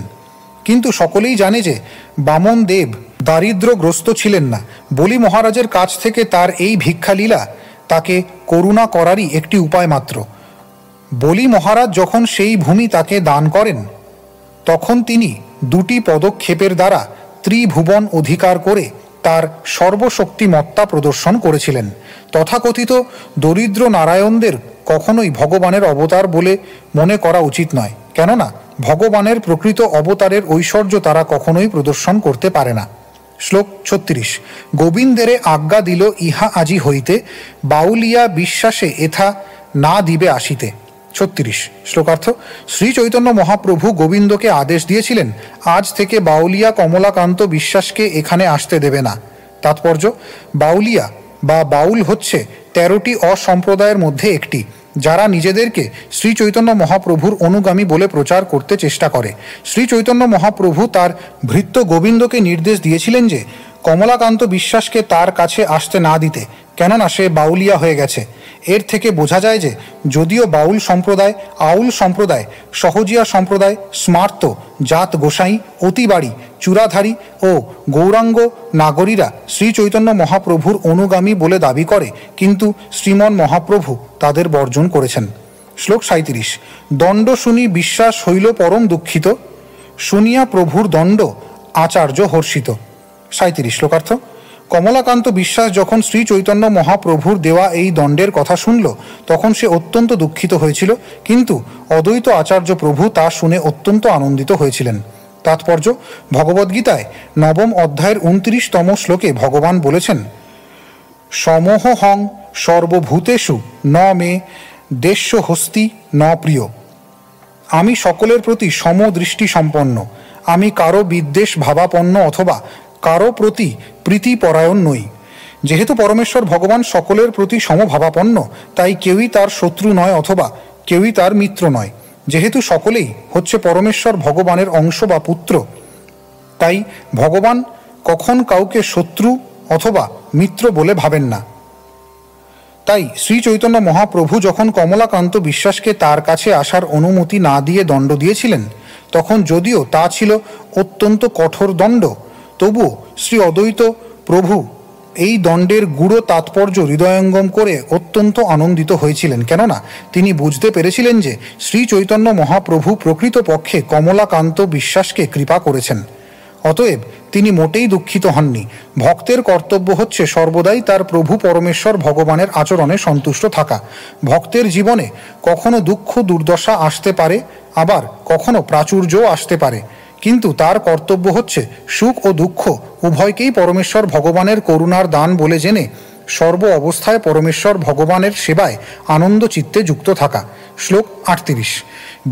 কিন্তু সকলেই জানে যে বামন দেব দারিদ্র্যগ্রস্ত ছিলেন না। বলি মহারাজের কাছ থেকে তার এই ভিক্ষালীলা তাকে করুণা করারই একটি উপায় মাত্র। বলি মহারাজ যখন সেই ভূমি তাকে দান করেন তখন তিনি দুটি পদক্ষেপের দ্বারা ত্রিভুবন অধিকার করে তার সর্বশক্তিমত্তা প্রদর্শন করেছিলেন। তথাকথিত দরিদ্র নারায়ণদের কখনোই ভগবানের অবতার বলে মনে করা উচিত নয়, কেননা ভগবানের প্রকৃত অবতারের ঐশ্বর্য তারা কখনোই প্রদর্শন করতে পারে না। শ্লোক ৩৬। গোবিন্দেরে আজ্ঞা দিল ইহা আজি হইতে, বাউলিয়া বিশ্বাসে এথা না দিবে আসিতে। ৩৬ শ্লোকার্থ। শ্রী চৈতন্য মহাপ্রভু গোবিন্দকে আদেশ দিয়েছিলেন, আজ থেকে বাউলিয়া কমলাকান্ত বিশ্বাসকে এখানে আসতে দেবে না। তাৎপর্য, বাউলিয়া বা বাউল হচ্ছে ১৩টি অসম্প্রদায়ের মধ্যে একটি, যারা নিজেদেরকে শ্রী চৈতন্য মহাপ্রভুর অনুগামী বলে প্রচার করতে চেষ্টা করে। শ্রী চৈতন্য মহাপ্রভু তার ভৃত্য গোবিন্দকে নির্দেশ দিয়েছিলেন যে কমলাকান্ত বিশ্বাসকে তার কাছে আসতে না দিতে, কেননা সে বাউলিয়া হয়ে গেছে। এর থেকে বোঝা যায় যে যদিও বাউল সম্প্রদায়, আউল সম্প্রদায়, সহজিয়া সম্প্রদায়, স্মার্ত, জাত গোসাই, অতিবাড়ি, চূড়াধারী ও গৌরাঙ্গ নাগরীরা শ্রী চৈতন্য মহাপ্রভুর অনুগামী বলে দাবি করে, কিন্তু শ্রীমন মহাপ্রভু তাদের বর্জন করেছেন। শ্লোক ৩৭। দণ্ড শুনি বিশ্বাস হইল পরম দুঃখিত, শুনিয়া প্রভুর দণ্ড আচার্য হর্ষিত। ৩৭ শ্লোকার্থ। কমলাকান্ত বিশ্বাস যখন শ্রী চৈতন্য মহাপ্রভুর দেওয়া এই দণ্ডের কথা শুনল তখন সে অত্যন্ত দুঃখিত হয়েছিল, কিন্তু অদ্বৈত আচার্য প্রভু তা শুনে অত্যন্ত আনন্দিত হয়েছিলেন। তাৎপর্য, ভগবদ্গীতায় ৯ম অধ্যায়ের ২৯তম শ্লোকে ভগবান বলেছেন, সমোহং সর্বভূতেষু ন মে দেশ্য হস্তি ন প্রিয়। আমি সকলের প্রতি সমদৃষ্টি সম্পন্ন, আমি কারো বিদ্বেষ ভাবাপন্ন অথবা কারো প্রতি প্রীতিপরায়ণ নই। যেহেতু পরমেশ্বর ভগবান সকলের প্রতি সমভাবাপন্ন, তাই কেউই তার শত্রু নয় অথবা কেউই তার মিত্র নয়। যেহেতু সকলেই হচ্ছে পরমেশ্বর ভগবানের অংশ বা পুত্র, তাই ভগবান কখন কাউকে শত্রু অথবা মিত্র বলে ভাবেন না। তাই শ্রী চৈতন্য মহাপ্রভু যখন কমলাকান্ত বিশ্বাসকে তার কাছে আসার অনুমতি না দিয়ে দণ্ড দিয়েছিলেন, তখন যদিও তা ছিল অত্যন্ত কঠোর দণ্ড, তবুও শ্রী অদ্বৈত প্রভু এই দণ্ডের গূঢ় তাৎপর্য হৃদয়ঙ্গম করে অত্যন্ত আনন্দিত হয়েছিলেন, কেননা তিনি বুঝতে পেরেছিলেন যে শ্রী চৈতন্য মহাপ্রভু প্রকৃতপক্ষে কমলাকান্ত বিশ্বাসকে কৃপা করেছেন। অতএব তিনি মোটেই দুঃখিত হননি। ভক্তের কর্তব্য হচ্ছে সর্বদাই তার প্রভু পরমেশ্বর ভগবানের আচরণে সন্তুষ্ট থাকা। ভক্তের জীবনে কখনো দুঃখ দুর্দশা আসতে পারে, আবার কখনো প্রাচুর্যও আসতে পারে, কিন্তু তার কর্তব্য হচ্ছে সুখ ও দুঃখ উভয়কেই পরমেশ্বর ভগবানের করুণার দান বলে জেনে সর্ব অবস্থায় পরমেশ্বর ভগবানের সেবায় আনন্দ চিত্তে যুক্ত থাকা। শ্লোক ৩৮।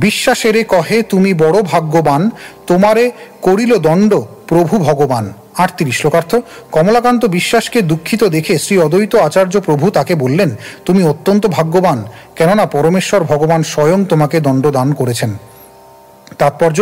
বিশ্বাসেরে কহে তুমি বড় ভাগ্যবান, তোমারে করিল দণ্ড প্রভু ভগবান। ৩৮ শ্লোকার্থ। কমলাকান্ত বিশ্বাসকে দুঃখিত দেখে শ্রী অদ্বৈত আচার্য প্রভু তাকে বললেন, তুমি অত্যন্ত ভাগ্যবান, কেননা পরমেশ্বর ভগবান স্বয়ং তোমাকে দণ্ড দান করেছেন। তাৎপর্য,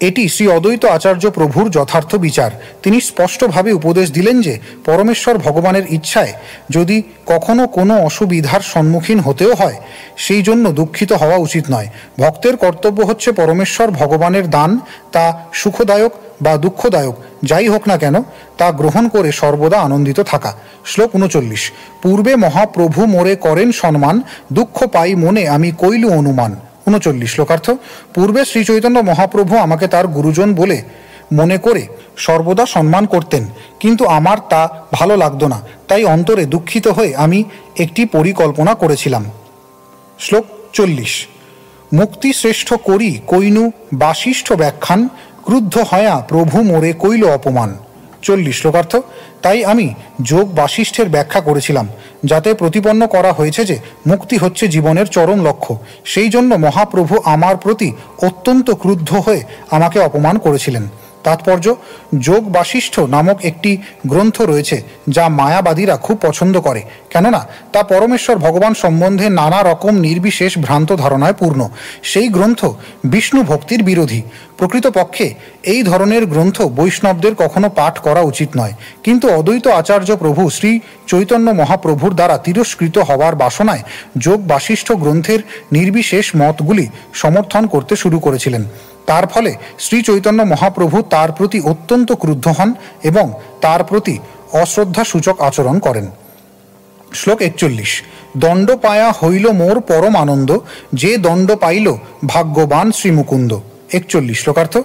এটি শ্রী অদ্বৈত আচার্য প্রভুর যথার্থ বিচার। তিনি স্পষ্টভাবে উপদেশ দিলেন যে পরমেশ্বর ভগবানের ইচ্ছায় যদি কখনো কোনো অসুবিধার সম্মুখীন হতেও হয়, সেই জন্য দুঃখিত হওয়া উচিত নয়। ভক্তের কর্তব্য হচ্ছে পরমেশ্বর ভগবানের দান, তা সুখদায়ক বা দুঃখদায়ক যাই হোক না কেন, তা গ্রহণ করে সর্বদা আনন্দিত থাকা। শ্লোক ৩৯। পূর্বে মহাপ্রভু মোরে করেন সম্মান, দুঃখ পাই মনে আমি কইলু অনুমান। ৩৯ শ্লোকার্থ। পূর্বে শ্রী চৈতন্য মহাপ্রভু আমাকে তার গুরুজন বলে মনে করে সর্বদা সম্মান করতেন, কিন্তু আমার তা ভালো লাগতো না, তাই অন্তরে দুঃখিত হয়ে আমি একটি পরিকল্পনা করেছিলাম। শ্লোক ৪০। মুক্তি শ্রেষ্ঠ করি কৈনু বাশিষ্ঠ ব্যাখ্যান, ক্রুদ্ধ হয়া প্রভু মোরে কৈল অপমান। 40 শ্লোকার্থ। তাই আমি যোগ বাশিষ্ঠের ব্যাখ্যা করেছিলাম, যাতে প্রতিপন্ন করা হয়েছে যে মুক্তি হচ্ছে জীবনের চরম লক্ষ্য। সেই জন্য মহাপ্রভু আমার প্রতি অত্যন্ত ক্রুদ্ধ হয়ে আমাকে অপমান করেছিলেন। তাৎপর্য, যোগ বাশিষ্ঠ নামক একটি গ্রন্থ রয়েছে যা মায়াবাদীরা খুব পছন্দ করে, কেননা তা পরমেশ্বর ভগবান সম্বন্ধে নানা রকম নির্বিশেষ ভ্রান্ত ধারণায় পূর্ণ। সেই গ্রন্থ বিষ্ণু ভক্তির বিরোধী। প্রকৃতপক্ষে এই ধরনের গ্রন্থ বৈষ্ণবদের কখনো পাঠ করা উচিত নয়। কিন্তু অদ্বৈত আচার্য প্রভু শ্রী চৈতন্য মহাপ্রভুর দ্বারা তিরস্কৃত হওয়ার বাসনায় যোগ বাশিষ্ঠ গ্রন্থের নির্বিশেষ মতগুলি সমর্থন করতে শুরু করেছিলেন। তার ফলে শ্রী চৈতন্য মহাপ্রভু তার প্রতি অত্যন্ত ক্রুদ্ধ হন এবং তার প্রতি অশ্রদ্ধা সূচক আচরণ করেন। শ্লোক 41। দণ্ড পায়া হইল মোর পরম আনন্দ, যে দণ্ড পাইল ভাগ্যবান শ্রী মুকুন্দ। 41 শ্লোকার্থ।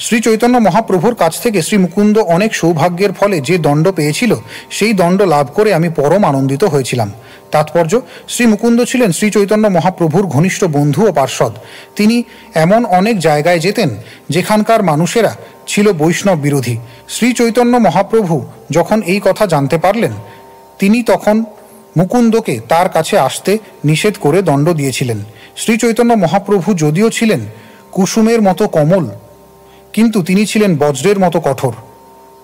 শ্রী চৈতন্য মহাপ্রভুর কাছ থেকে শ্রী মুকুন্দ অনেক সৌভাগ্যের ফলে যে দণ্ড পেয়েছিল, সেই দণ্ড লাভ করে আমি পরম আনন্দিত হয়েছিলাম। তাৎপর্য, শ্রী মুকুন্দ ছিলেন শ্রী চৈতন্য মহাপ্রভুর ঘনিষ্ঠ বন্ধু ও পার্ষদ। তিনি এমন অনেক জায়গায় যেতেন যেখানকার মানুষেরা ছিল বৈষ্ণব বিরোধী। শ্রী চৈতন্য মহাপ্রভু যখন এই কথা জানতে পারলেন, তিনি তখন মুকুন্দকে তার কাছে আসতে নিষেধ করে দণ্ড দিয়েছিলেন। শ্রী চৈতন্য মহাপ্রভু যদিও ছিলেন কুসুমের মতো কোমল, কিন্তু তিনি ছিলেন বজ্রের মতো কঠোর।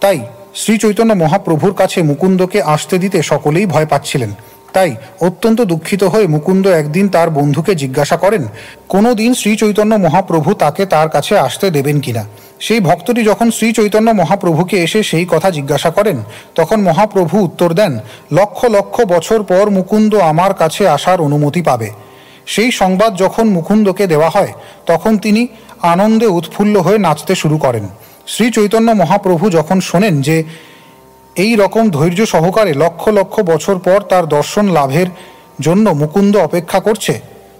তাই শ্রী চৈতন্য মহাপ্রভুর কাছে মুকুন্দকে আসতে দিতে সকলেই ভয় পাচ্ছিলেন। তাই অত্যন্ত দুঃখিত হয়ে মুকুন্দ একদিন তার বন্ধুকে জিজ্ঞাসা করেন, কোনো দিন শ্রী চৈতন্য মহাপ্রভু তাকে তার কাছে আসতে দেবেন কিনা। সেই ভক্তটি যখন শ্রী চৈতন্য মহাপ্রভুকে এসে সেই কথা জিজ্ঞাসা করেন, তখন মহাপ্রভু উত্তর দেন, লক্ষ লক্ষ বছর পর মুকুন্দ আমার কাছে আসার অনুমতি পাবে। সেই সংবাদ যখন মুকুন্দকে দেওয়া হয়, তখন তিনি আনন্দে উৎফুল্ল হয়ে নাচতে শুরু করেন। শ্রী চৈতন্য মহাপ্রভু যখন শোনেন যে এই রকম ধৈর্য সহকারে লক্ষ লক্ষ বছর পর তার দর্শন লাভের জন্য মুকুন্দ অপেক্ষা করছে,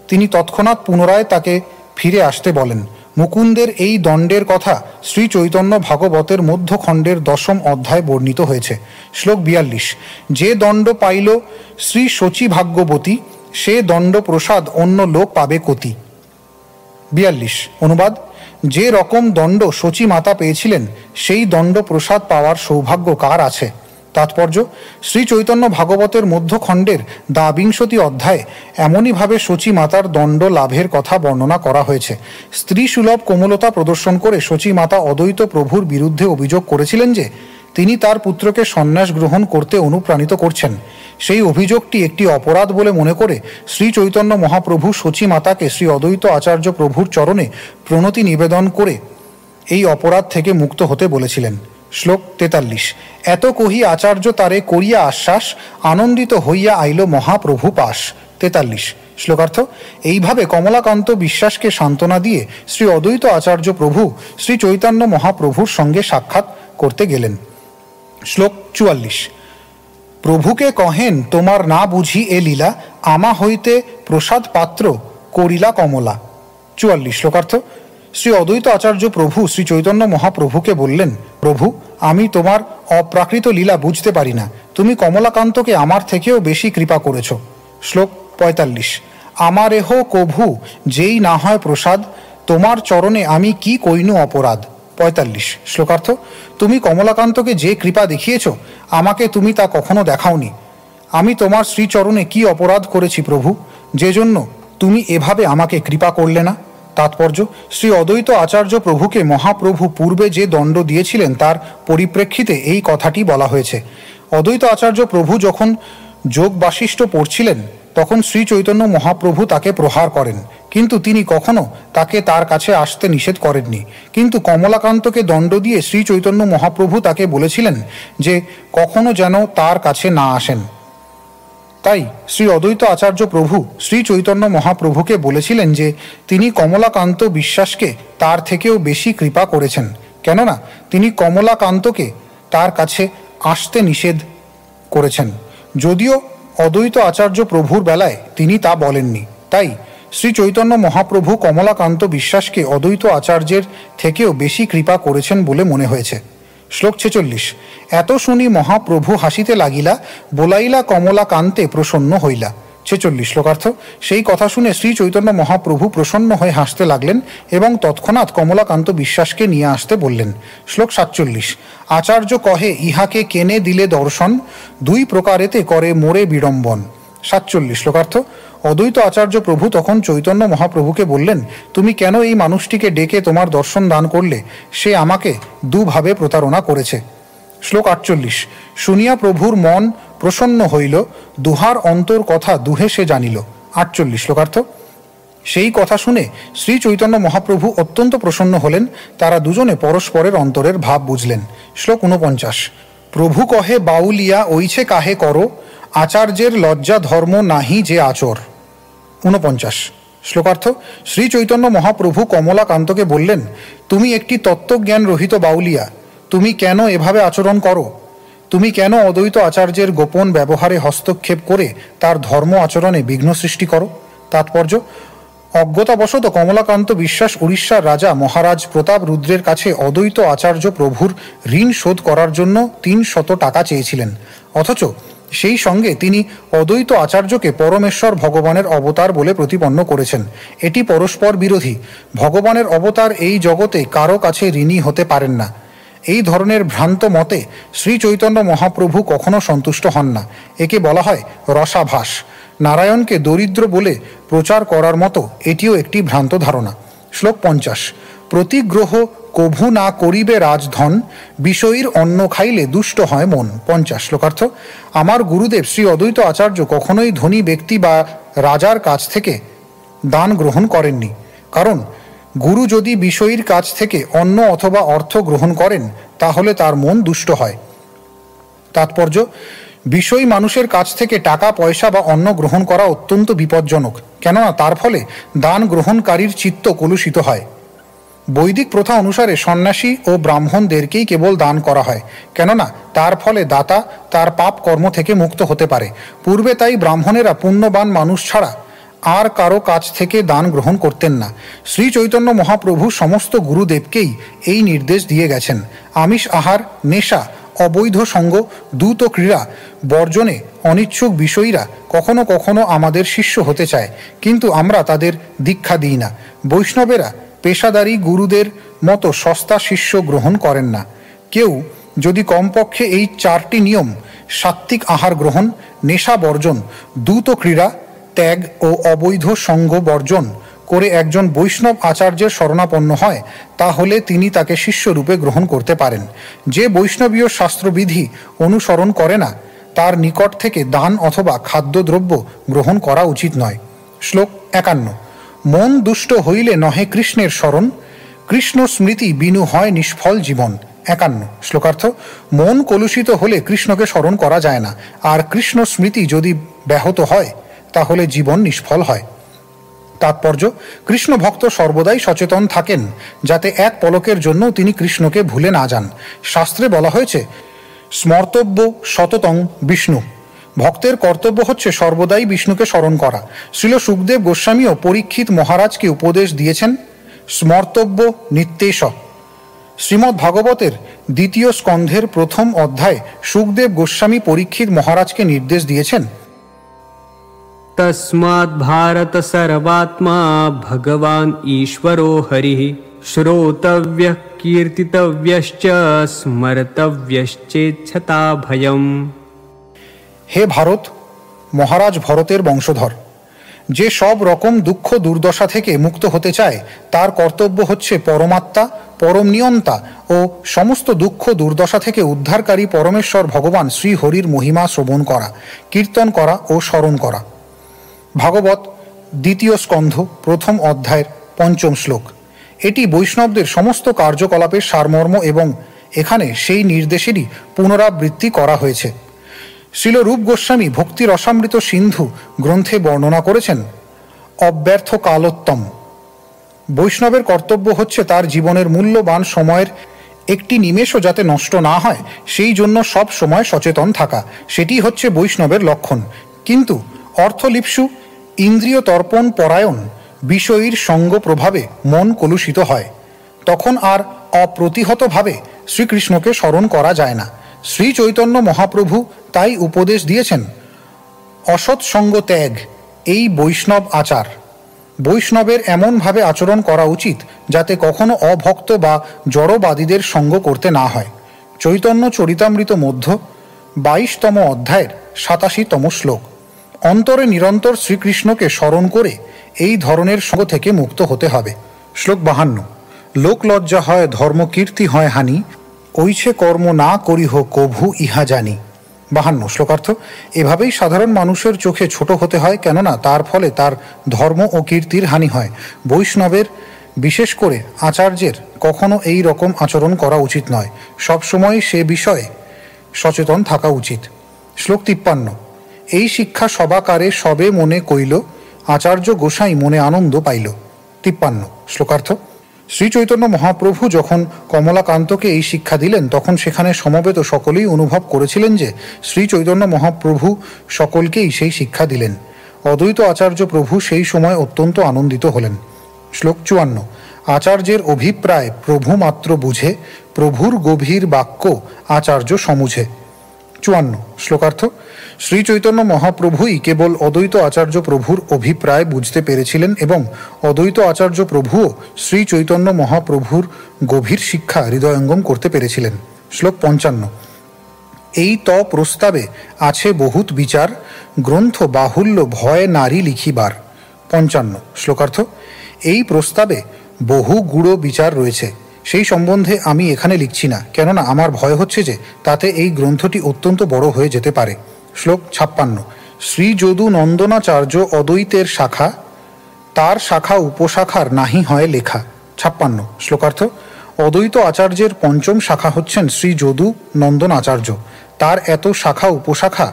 তিনি তৎক্ষণাৎ পুনরায় তাকে ফিরে আসতে বলেন। মুকুন্দের এই দণ্ডের কথা শ্রী চৈতন্য ভাগবতের মধ্যখণ্ডের 10ম অধ্যায়ে বর্ণিত হয়েছে। শ্লোক 42। যে দণ্ড পাইল শ্রী শচী ভাগ্যবতী, সে দণ্ড প্রসাদ অন্য লোক পাবে কতি। 42 অনুবাদ। যে রকম দণ্ড শচী মাতা পেয়েছিলেন, সেই দণ্ড প্রসাদ পাওয়ার সৌভাগ্য কার আছে। তাৎপর্য, শ্রী চৈতন্য ভাগবতের মধ্যখণ্ডের 22 অধ্যায়ে এমনইভাবে শচী মাতার দণ্ড লাভের কথা বর্ণনা করা হয়েছে। স্ত্রী সুলভ কোমলতা প্রদর্শন করে শচী মাতা অদ্বৈত প্রভুর বিরুদ্ধে অভিযোগ করেছিলেন যে তিনি তার পুত্রকে সন্ন্যাস গ্রহণ করতে অনুপ্রাণিত করছেন। সেই অভিযোগটি একটি অপরাধ বলে মনে করে শ্রী চৈতন্য মহাপ্রভু শচী মাতাকে শ্রী অদ্বৈত আচার্য প্রভুর চরণে প্রণতি নিবেদন করে এই অপরাধ থেকে মুক্ত হতে বলেছিলেন। শ্লোক 43। এত কহি আচার্য তারে করিয়া আশ্বাস, আনন্দিত হইয়া আইল মহাপ্রভু পাশ। 43 শ্লোকার্থ। এইভাবে কমলাকান্ত বিশ্বাসকে সান্ত্বনা দিয়ে শ্রী অদ্বৈত আচার্য প্রভু শ্রী চৈতন্য মহাপ্রভুর সঙ্গে সাক্ষাৎ করতে গেলেন। শ্লোক 44। প্রভুকে কহেন তোমার না বুঝি এ লীলা, আমা হইতে প্রসাদ পাত্র করিলা কমলা। 44 শ্লোকার্থ। শ্রী অদ্বৈত আচার্য প্রভু শ্রী চৈতন্য মহাপ্রভুকে বললেন, প্রভু, আমি তোমার অপ্রাকৃত লীলা বুঝতে পারি না। তুমি কমলাকান্তকে আমার থেকেও বেশি কৃপা করেছ। শ্লোক 45। আমার এহ কভু যেই না হয় প্রসাদ, তোমার চরণে আমি কি কইনু অপরাধ। 45 শ্লোকার্থ। তুমি কমলাকান্তকে যে কৃপা দেখিয়েছ, আমাকে তুমি তা কখনো দেখাওনি। আমি তোমার শ্রীচরণে কি অপরাধ করেছি প্রভু, যে জন্য তুমি এভাবে আমাকে কৃপা করলে না। তাৎপর্য, শ্রী অদ্বৈত আচার্য প্রভুকে মহাপ্রভু পূর্বে যে দণ্ড দিয়েছিলেন তার পরিপ্রেক্ষিতে এই কথাটি বলা হয়েছে। অদ্বৈত আচার্য প্রভু যখন যোগ বাশিষ্ঠ পড়ছিলেন, তখন শ্রী চৈতন্য মহাপ্রভু তাকে প্রহার করেন, কিন্তু তিনি কখনো তাকে তার কাছে আসতে নিষেধ করেননি। কিন্তু কমলাকান্তকে দণ্ড দিয়ে শ্রী চৈতন্য মহাপ্রভু তাকে বলেছিলেন যে কখনো যেন তার কাছে না আসেন। তাই শ্রী অদ্বৈত আচার্য প্রভু শ্রী চৈতন্য মহাপ্রভুকে বলেছিলেন যে তিনি কমলাকান্ত বিশ্বাসকে তার থেকেও বেশি কৃপা করেছেন, কেননা তিনি কমলাকান্তকে তার কাছে আসতে নিষেধ করেছেন। যদিও অদ্বৈত আচার্য প্রভুর বেলায় তিনি তা বলেননি। তাই শ্রী চৈতন্য মহাপ্রভু কমলাকান্ত বিশ্বাসকে অদ্বৈত আচার্যের থেকেও বেশি কৃপা করেছেন বলে মনে হয়েছে। শ্লোক 46। এত শুনি মহাপ্রভু হাসিতে লাগিলা, বোলাইলা কমলাকান্তে প্রসন্ন হইলা। 46 শ্লোকার্থ। সেই কথা শুনে শ্রী চৈতন্য মহাপ্রভু প্রসন্ন হয়ে হাসতে লাগলেন এবং তৎক্ষণাৎ কমলাকান্ত বিশ্বাসকে নিয়ে আসতে বললেন। শ্লোক 47। আচার্য কহে ইহাকে কেনে দিলে দর্শন, দুই প্রকারেতে করে মোরে বিড়ম্বন। 47 শ্লোকার্থ। অদ্বৈত আচার্য প্রভু তখন চৈতন্য মহাপ্রভুকে বললেন, তুমি কেন এই মানুষটিকে ডেকে তোমার দর্শন দান করলে? সে আমাকে দুভাবে প্রতারণা করেছে। শ্লোক 48। শুনিয়া প্রভুর মন প্রসন্ন হইল, দুহার অন্তর কথা দুহে সে জানিল। 48 শ্লোকার্থ। সেই কথা শুনে শ্রী চৈতন্য মহাপ্রভু অত্যন্ত প্রসন্ন হলেন। তারা দুজনে পরস্পরের অন্তরের ভাব বুঝলেন। শ্লোক 49। প্রভু কহে বাউলিয়া ওইছে কাহে করো, আচার্যের লজ্জা ধর্ম নাহি যে আচর। 49 শ্লোকার্থ। শ্রী চৈতন্য মহাপ্রভু কমলাকান্তকে বললেন, তুমি একটি তত্ত্বজ্ঞান রহিত বাউলিয়া, তুমি কেন এভাবে আচরণ করো? তুমি কেন অদ্বৈত আচার্যের গোপন ব্যবহারে হস্তক্ষেপ করে তার ধর্ম আচরণে বিঘ্ন সৃষ্টি করো? তাৎপর্য: অজ্ঞতাবশত কমলাকান্ত বিশ্বাস উড়িষ্যার রাজা মহারাজ প্রতাপ রুদ্রের কাছে অদ্বৈত আচার্য প্রভুর ঋণ শোধ করার জন্য 300 টাকা চেয়েছিলেন। অথচ সেই সঙ্গে তিনি অদ্বৈত আচার্যকে পরমেশ্বর ভগবানের অবতার বলে প্রতিপন্ন করেছেন। এটি পরস্পর বিরোধী। ভগবানের অবতার এই জগতে কারো কাছে ঋণী হতে পারেন না। এই ধরনের ভ্রান্ত মতে শ্রী চৈতন্য মহাপ্রভু কখনো সন্তুষ্ট হন না। একে বলা হয় রসাভাস। নারায়ণকে দরিদ্র বলে প্রচার করার মতো এটিও একটি ভ্রান্ত ধারণা। শ্লোক 50। প্রতিগ্রহ কভু না করিবে রাজধন, বিষয়ীর অন্ন খাইলে দুষ্ট হয় মন। 50 শ্লোকার্থ। আমার গুরুদেব শ্রী অদ্বৈত আচার্য কখনোই ধনী ব্যক্তি বা রাজার কাছ থেকে দান গ্রহণ করেননি। কারণ গুরু যদি বিষয়ীর কাছ থেকে অন্ন অথবা অর্থ গ্রহণ করেন তাহলে তার মন দুষ্ট হয়। তাৎপর্য: বিষয়ী মানুষের কাছ থেকে টাকা পয়সা বা অন্ন গ্রহণ করা অত্যন্ত বিপজ্জনক, কেননা তার ফলে দান গ্রহণকারীর চিত্ত কলুষিত হয়। বৈদিক প্রথা অনুসারে সন্ন্যাসী ও ব্রাহ্মণদেরকেই কেবল দান করা হয়, কেননা তার ফলে দাতা তার পাপ কর্ম থেকে মুক্ত হতে পারে। পূর্বে তাই ব্রাহ্মণেরা পুণ্যবান মানুষ ছাড়া আর কারো কাছ থেকে দান গ্রহণ করতেন না। শ্রী চৈতন্য মহাপ্রভু সমস্ত গুরুদেবকেই এই নির্দেশ দিয়ে গেছেন। আমিষ আহার, নেশা, অবৈধ সঙ্গ, দ্রুত ক্রীড়া বর্জনে অনিচ্ছুক বিষয়ীরা কখনো কখনো আমাদের শিষ্য হতে চায়, কিন্তু আমরা তাদের দীক্ষা দিই না। বৈষ্ণবেরা পেশাদারী গুরুদের মতো সস্তা শিষ্য গ্রহণ করেন না। কেউ যদি কমপক্ষে এই 4টি নিয়ম সাত্ত্বিক আহার গ্রহণ, নেশা বর্জন, দ্রুত ক্রীড়া ত্যাগ ও অবৈধ সঙ্গ বর্জন করে একজন বৈষ্ণব আচার্যের শরণাপন্ন হয়, তাহলে তিনি তাকে শিষ্যরূপে গ্রহণ করতে পারেন। যে বৈষ্ণবীয় শাস্ত্রবিধি অনুসরণ করে না তার নিকট থেকে দান অথবা খাদ্যদ্রব্য গ্রহণ করা উচিত নয়। শ্লোক 51। মন দুষ্ট হইলে নহে কৃষ্ণের শরণ, কৃষ্ণ স্মৃতি বিনু হয় নিষ্ফল জীবন। 51 শ্লোকার্থ। মন কলুষিত হলে কৃষ্ণকে স্মরণ করা যায় না, আর কৃষ্ণ স্মৃতি যদি ব্যাহত হয় তাহলে জীবন নিষ্ফল হয়। তাৎপর্য: কৃষ্ণ ভক্ত সর্বদাই সচেতন থাকেন যাতে এক পলকের জন্য তিনি কৃষ্ণকে ভুলে না যান। শাস্ত্রে বলা হয়েছে, স্মর্তব্য সততং বিষ্ণু। ভক্তের কর্তব্য হচ্ছে সর্বদাই বিষ্ণুকে স্মরণ করা। শ্রীল শুকদেব গোস্বামীও পরীক্ষিত মহারাজকে উপদেশ দিয়েছেন, স্মর্তব্য নিত্যেশ। শ্রীমদ্ ভাগবতের 2য় স্কন্ধের 1ম অধ্যায়ে শুকদেব গোস্বামী পরীক্ষিত মহারাজকে নির্দেশ দিয়েছেন, तस्मात् भारत सर्वात्मा भगवान ईश्वरो हरिः, श्रोतव्यः कीर्तितव्यश्च स्मर्तव्यश्चेच्छता भयम्। হে ভারত, মহারাজ ভরতের বংশধর, যে সব রকম দুঃখ দুর্দশা থেকে মুক্ত হতে চায় তার কর্তব্য হচ্ছে পরমাত্মা, পরম নিয়ন্তা ও সমস্ত দুঃখ দুর্দশা থেকে উদ্ধারকারী পরমেশ্বর ভগবান শ্রী হরির মহিমা শ্রবণ করা, কীর্তন করা ও স্মরণ করা। ভাগবত 2য় স্কন্ধ 1ম অধ্যায়ের 5ম শ্লোক। এটি বৈষ্ণবদের সমস্ত কার্যকলাপের সারমর্ম এবং এখানে সেই নির্দেশেরই পুনরাবৃত্তি করা হয়েছে। শ্রীল রূপ গোস্বামী ভক্তি রসামৃত সিন্ধু গ্রন্থে বর্ণনা করেছেন, অব্যর্থ কালোত্তম। বৈষ্ণবের কর্তব্য হচ্ছে তার জীবনের মূল্যবান সময়ের একটি নিমেষও যাতে নষ্ট না হয় সেই জন্য সব সময় সচেতন থাকা। সেটি হচ্ছে বৈষ্ণবের লক্ষণ। কিন্তু অর্থলিপ্সু, ইন্দ্রিয় তর্পণ পরায়ণ বিষয়ীর সঙ্গ প্রভাবে মন কলুষিত হয়। তখন আর অপ্রতিহতভাবে শ্রীকৃষ্ণকে স্মরণ করা যায় না। শ্রী চৈতন্য মহাপ্রভু তাই উপদেশ দিয়েছেন, অসৎসঙ্গ ত্যাগ, এই বৈষ্ণব আচার। বৈষ্ণবের এমনভাবে আচরণ করা উচিত যাতে কখনো অভক্ত বা জড়বাদীদের সঙ্গ করতে না হয়। চৈতন্য চরিতামৃত মধ্য 22তম অধ্যায়ের 87তম শ্লোক। অন্তরে নিরন্তর শ্রীকৃষ্ণকে স্মরণ করে এই ধরনের সঙ্গ থেকে মুক্ত হতে হবে। শ্লোক 52। লোক লজ্জা হয়, ধর্মকীর্তি হয় হানি, ঐছে কর্ম না করিহ কভু ইহা জানি। 52 শ্লোকার্থ। এভাবেই সাধারণ মানুষের চোখে ছোট হতে হয়, কেননা তার ফলে তার ধর্ম ও কীর্তির হানি হয়। বৈষ্ণবের, বিশেষ করে আচার্যের কখনো এই রকম আচরণ করা উচিত নয়। সবসময় সে বিষয়ে সচেতন থাকা উচিত। শ্লোক 53। এই শিক্ষা সবাকারে সবে মনে কইল, আচার্য গোসাই মনে আনন্দ পাইল। 53 শ্লোকার্থ। শ্রী চৈতন্য মহাপ্রভু যখন কমলাকান্তকে এই শিক্ষা দিলেন তখন সেখানে সমবেত সকলেই অনুভব করেছিলেন যে শ্রী চৈতন্য মহাপ্রভু সকলকেই সেই শিক্ষা দিলেন। অদ্বৈত আচার্য প্রভু সেই সময় অত্যন্ত আনন্দিত হলেন। শ্লোক 54। আচার্যের অভিপ্রায় প্রভু মাত্র বুঝে, প্রভুর গভীর বাক্য আচার্য সমুঝে। 54 শ্লোকার্থ। শ্রী চৈতন্য মহাপ্রভুই কেবল অদ্বৈত আচার্য প্রভুর অভিপ্রায় বুঝতে পেরেছিলেন এবং অদ্বৈত আচার্য প্রভুও শ্রী চৈতন্য মহাপ্রভুর গভীর শিক্ষা হৃদয়ঙ্গম করতে পেরেছিলেন। শ্লোক 55। এই প্রস্তাবে আছে বহুত বিচার, গ্রন্থ বাহুল্য ভয় নারী লিখিবার। 55 শ্লোকার্থ। এই প্রস্তাবে বহু গূঢ় বিচার রয়েছে, সেই সম্বন্ধে আমি এখানে লিখছি না, কেননা আমার ভয় হচ্ছে যে তাতে এই গ্রন্থটি অত্যন্ত বড় হয়ে যেতে পারে। শ্লোক 56। শ্রী যদু নন্দনাচার্য অদ্বৈতের শাখা, তার শাখা উপশাখার নাহি হয় লেখা। 56 শ্লোকার্থ। অদ্বৈত আচার্যের পঞ্চম শাখা হচ্ছেন শ্রী যদু নন্দন আচার্য। তার এত শাখা উপশাখা